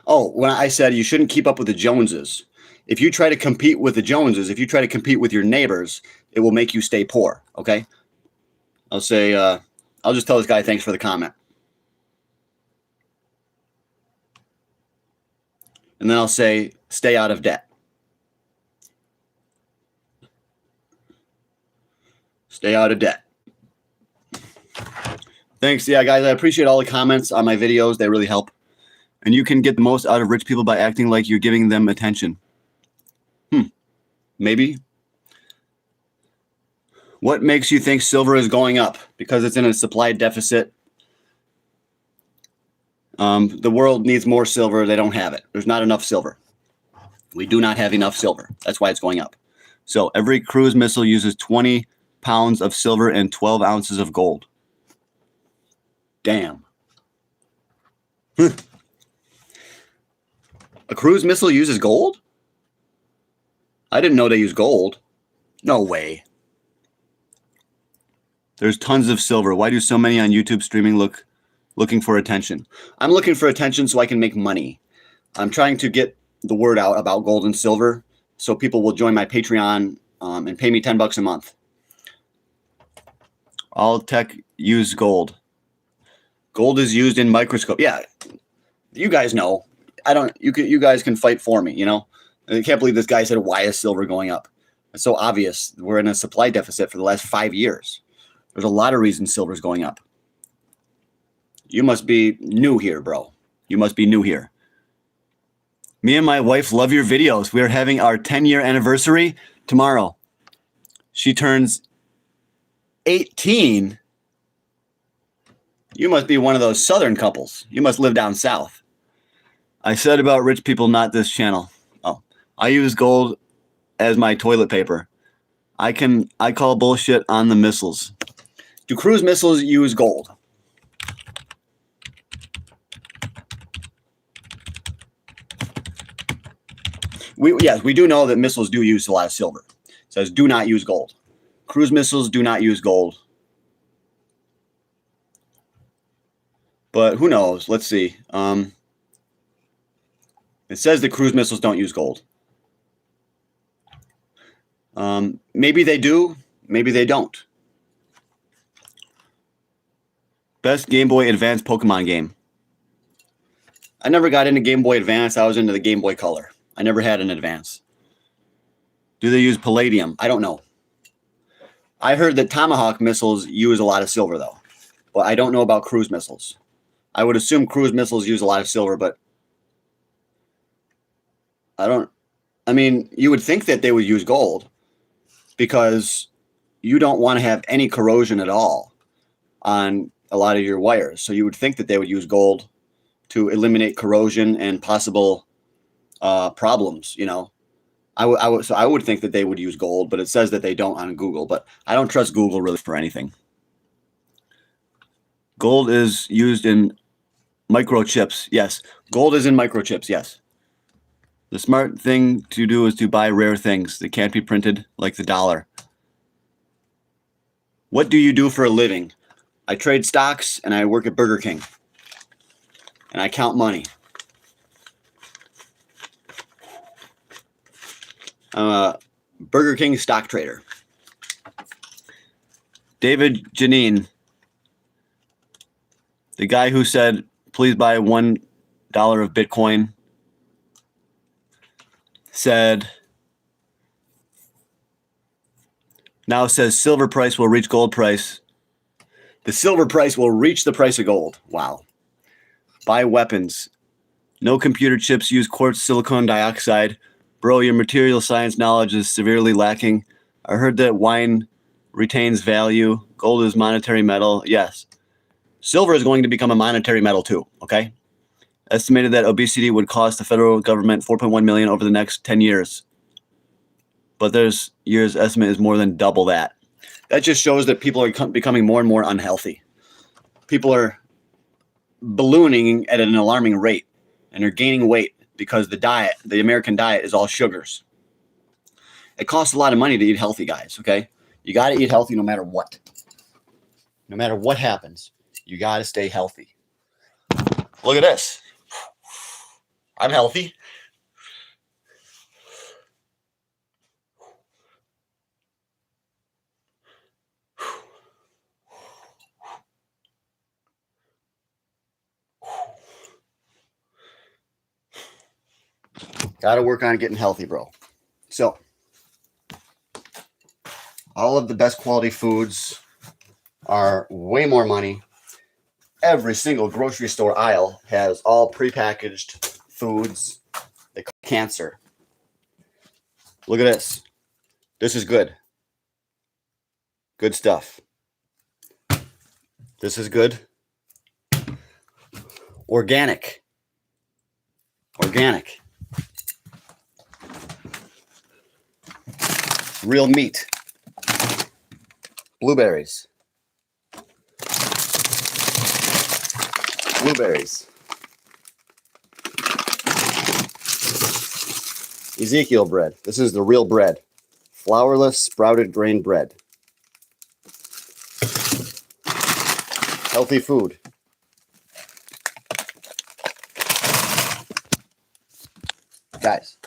Oh, when I said you shouldn't keep up with the Joneses. If you try to compete with the Joneses, if you try to compete with your neighbors, it will make you stay poor. Okay? I'll say, I'll just tell this guy thanks for the comment. And then I'll say, stay out of debt. Stay out of debt. Thanks. Yeah, guys, I appreciate all the comments on my videos. They really help. And you can get the most out of rich people by acting like you're giving them attention. Maybe. What makes you think silver is going up? Because it's in a supply deficit. The world needs more silver. They don't have it. There's not enough silver. We do not have enough silver. That's why it's going up. So every cruise missile uses 20 pounds of silver and 12 ounces of gold. Damn. A cruise missile uses gold? I didn't know they use gold. No way. There's tons of silver. Why do so many on YouTube streaming looking for attention? I'm looking for attention so I can make money. I'm trying to get the word out about gold and silver so people will join my Patreon and pay me $10 a month. All tech use gold. Gold is used in microscope. Yeah, you guys know. You guys can fight for me, you know? I can't believe this guy said, why is silver going up? It's so obvious. We're in a supply deficit for the last 5 years. There's a lot of reasons silver's going up. You must be new here, bro. You must be new here. Me and my wife love your videos. We are having our 10-year anniversary tomorrow. She turns 18. You must be one of those southern couples. You must live down south. I said about rich people, not this channel. Oh, I use gold as my toilet paper. I call bullshit on the missiles. Do cruise missiles use gold? Yes, we do know that missiles do use a lot of silver. It says do not use gold. Cruise missiles do not use gold. But who knows? Let's see. It says that cruise missiles don't use gold. Maybe they do. Maybe they don't. Best Game Boy Advance Pokemon game. I never got into Game Boy Advance. I was into the Game Boy Color. I never had an Advance. Do they use palladium? I don't know. I heard that Tomahawk missiles use a lot of silver, though. But I don't know about cruise missiles. I would assume cruise missiles use a lot of silver, but I mean, you would think that they would use gold because you don't want to have any corrosion at all on a lot of your wires. So you would think that they would use gold to eliminate corrosion and possible problems, you know. I would think that they would use gold, but it says that they don't on Google. But I don't trust Google really for anything. Gold is used in microchips. Yes. Gold is in microchips. Yes. The smart thing to do is to buy rare things that can't be printed, like the dollar. What do you do for a living? I trade stocks and I work at Burger King. And I count money. I'm a Burger King stock trader. David Janine, the guy who said, please buy $1 of Bitcoin, said, now says silver price will reach gold price. The silver price will reach the price of gold. Wow. Buy weapons. No computer chips use quartz silicon dioxide. Bro, your material science knowledge is severely lacking. I heard that wine retains value. Gold is monetary metal. Yes. Silver is going to become a monetary metal too, okay? Estimated that obesity would cost the federal government $4.1 million over the next 10 years. But there's years estimate is more than double that. That just shows that people are becoming more and more unhealthy. People are ballooning at an alarming rate, and they're gaining weight because the American diet is all sugars. It costs a lot of money to eat healthy, guys, okay? You got to eat healthy no matter what. No matter what happens, you got to stay healthy. Look at this. I'm healthy. Got to work on getting healthy, bro. So, all of the best quality foods are way more money. Every single grocery store aisle has all prepackaged foods that cause cancer. Look at this. This is good. Good stuff. This is good. Organic. Organic. Real meat. Blueberries. Blueberries. Ezekiel bread. This is the real bread. Flourless sprouted grain bread. Healthy food. Guys,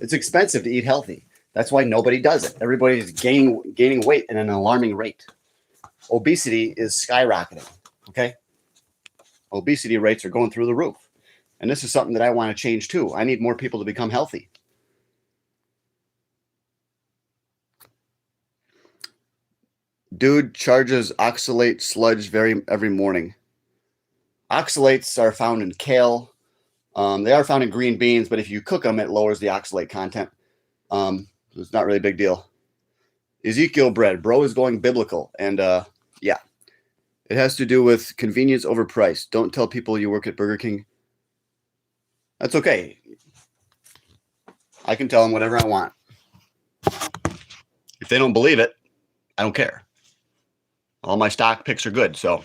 it's expensive to eat healthy. That's why nobody does it. Everybody's gaining weight at an alarming rate. Obesity is skyrocketing, okay? Obesity rates are going through the roof. And this is something that I want to change too. I need more people to become healthy. Dude charges oxalate sludge every morning. Oxalates are found in kale. They are found in green beans, but if you cook them, it lowers the oxalate content. It's not really a big deal. Ezekiel bread. Bro is going biblical. And yeah, it has to do with convenience over price. Don't tell people you work at Burger King. That's okay. I can tell them whatever I want. If they don't believe it, I don't care. All my stock picks are good, so.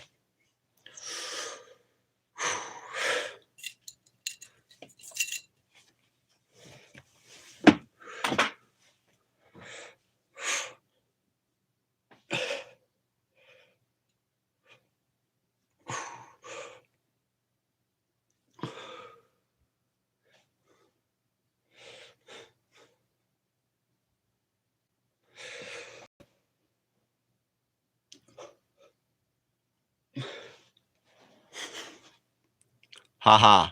Haha.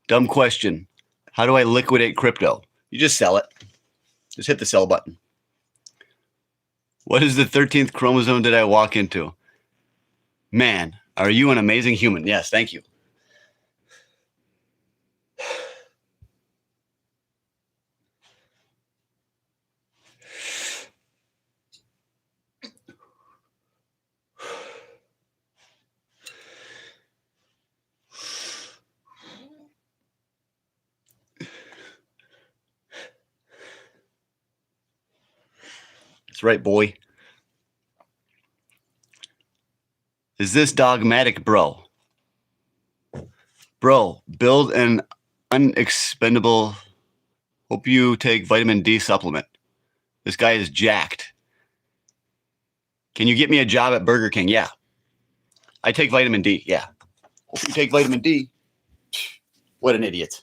Dumb question. How do I liquidate crypto? You just sell it. Just hit the sell button. What is the 13th chromosome did I walk into? Man, are you an amazing human? Yes, thank you. That's right, boy. Is this dogmatic, bro? Bro, build an unexpendable. Hope you take vitamin D supplement. This guy is jacked. Can you get me a job at Burger King? Yeah. I take vitamin D. Yeah. Hope you take vitamin D. What an idiot.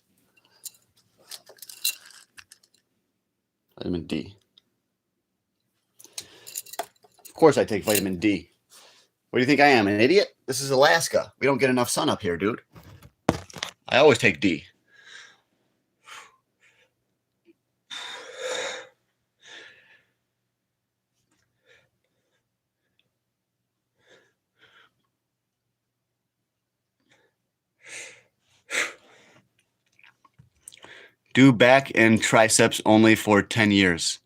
Vitamin D. Of course I take vitamin D. What do you think I am, an idiot? This is Alaska. We don't get enough sun up here, dude. I always take D. Do back and triceps only for 10 years.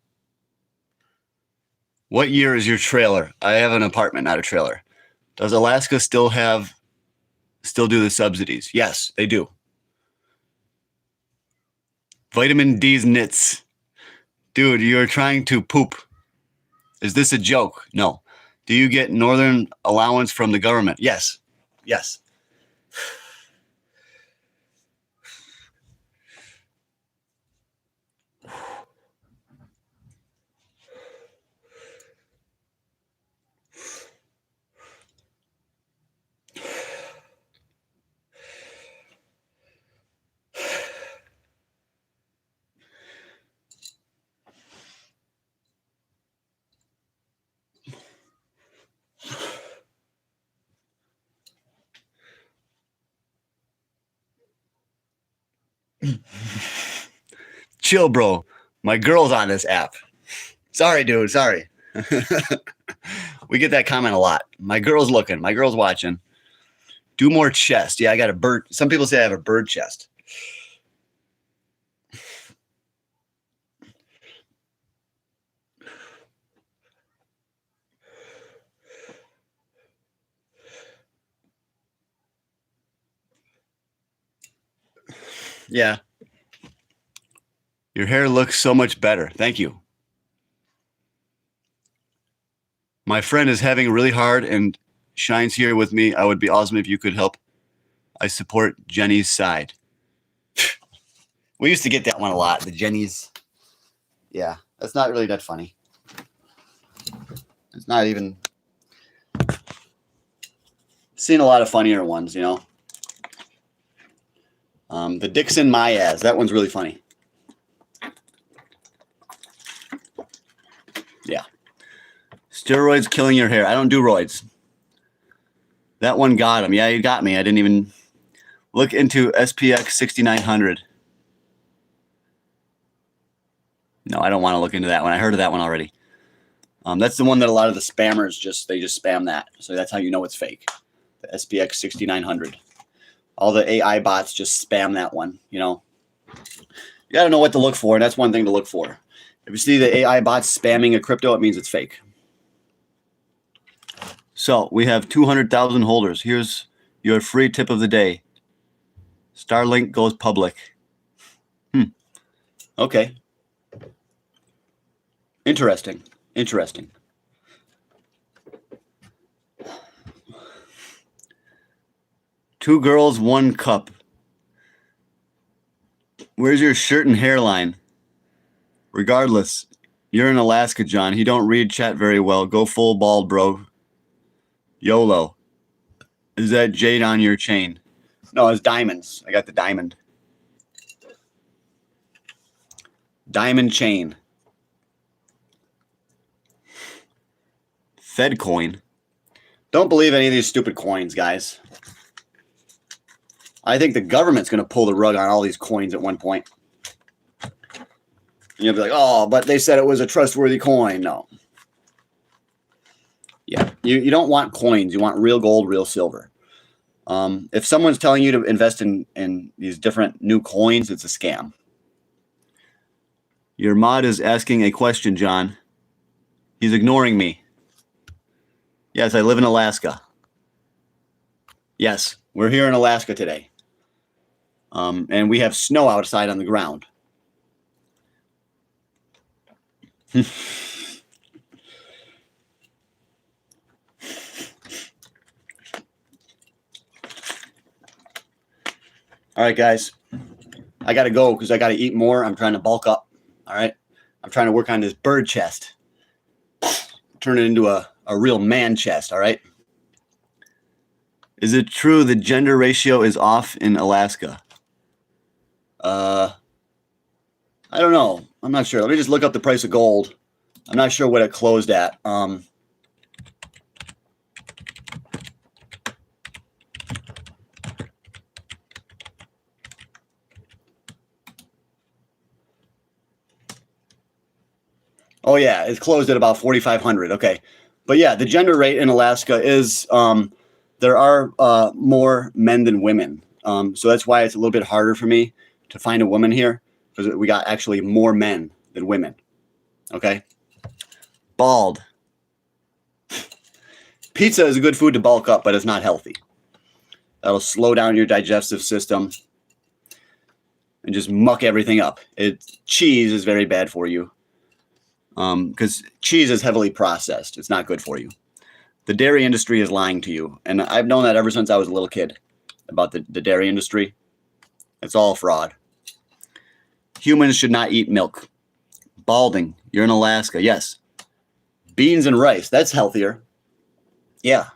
What year is your trailer? I have an apartment, not a trailer. Does Alaska still do the subsidies? Yes, they do. Vitamin D's nits. Dude, you're trying to poop. Is this a joke? No. Do you get northern allowance from the government? Yes. Yes. Chill, bro. My girl's on this app. Sorry, dude. Sorry. We get that comment a lot. My girl's looking. My girl's watching. Do more chest. Yeah, I got a bird. Some people say I have a bird chest. Yeah. Your hair looks so much better. Thank you. My friend is having really hard and Shine's here with me. I would be awesome if you could help. I support Jenny's side. We used to get that one a lot. The Jenny's. Yeah, that's not really that funny. It's not even. Seen a lot of funnier ones, you know. The Dixon Mayaz. That one's really funny. Yeah. Steroids killing your hair. I don't do roids. That one got him. Yeah, you got me. I didn't even look into SPX 6900. No, I don't want to look into that one. I heard of that one already. That's the one that a lot of the spammers just spam that. So that's how you know it's fake. The SPX 6900. All the AI bots just spam that one, you know. You got to know what to look for, and that's one thing to look for. If you see the AI bots spamming a crypto, it means it's fake. So we have 200,000 holders. Here's your free tip of the day. Starlink goes public. Okay. Interesting. Interesting. Two girls, one cup. Where's your shirt and hairline? Regardless, you're in Alaska, John. He don't read chat very well. Go full bald, bro. YOLO. Is that jade on your chain? No, it's diamonds. I got the diamond. Diamond chain. Fed coin. Don't believe any of these stupid coins, guys. I think the government's going to pull the rug on all these coins at one point. And you'll be like, oh, but they said it was a trustworthy coin. No. Yeah, you don't want coins. You want real gold, real silver. If someone's telling you to invest in these different new coins, it's a scam. Your mod is asking a question, John. He's ignoring me. Yes, I live in Alaska. Yes, we're here in Alaska today. And we have snow outside on the ground. All right, guys. I got to go because I got to eat more. I'm trying to bulk up. All right. I'm trying to work on this bird chest. Turn it into a real man chest. All right. Is it true the gender ratio is off in Alaska? I don't know. I'm not sure. Let me just look up the price of gold. I'm not sure what it closed at. Oh yeah, it's closed at about 4,500. Okay, but yeah, the gender rate in Alaska is there are more men than women. So that's why it's a little bit harder for me to find a woman here because we got actually more men than women. Okay, bald. Pizza is a good food to bulk up, but it's not healthy. That'll slow down your digestive system and just muck everything up. Cheese is very bad for you because cheese is heavily processed. It's not good for you. The dairy industry is lying to you. And I've known that ever since I was a little kid about the dairy industry. It's all fraud. Humans should not eat milk. Balding, you're in Alaska. Yes. Beans and rice, that's healthier. Yeah.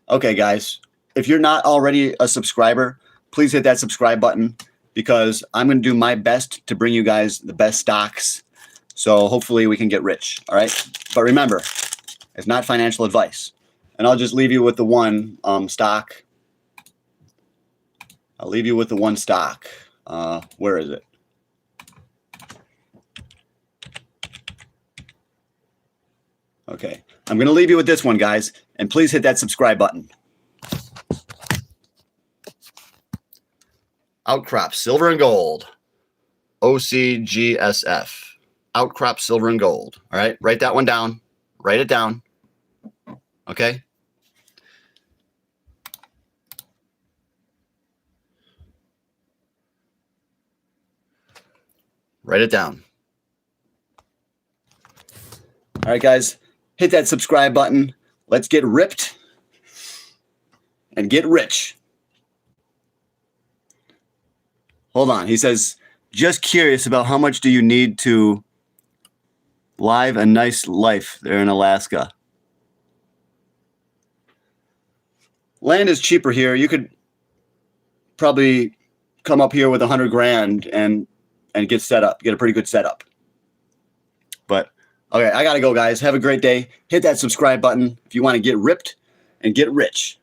Okay, guys. If you're not already a subscriber, please hit that subscribe button because I'm going to do my best to bring you guys the best stocks. So hopefully we can get rich. All right. But remember, it's not financial advice. And I'll just leave you with the one stock. I'll leave you with the one stock. Where is it? Okay. I'm going to leave you with this one, guys. And please hit that subscribe button. Outcrop Silver and Gold. OCGSF. Outcrop Silver and Gold. All right. Write that one down. Write it down. Okay. Write it down. All right, guys. Hit that subscribe button. Let's get ripped and get rich. Hold on. He says, just curious about how much do you need to live a nice life there in Alaska? Land is cheaper here. You could probably come up here with 100 grand and get set up, get a pretty good setup. But okay, I gotta go, guys. Have a great day. Hit that subscribe button if you want to get ripped and get rich.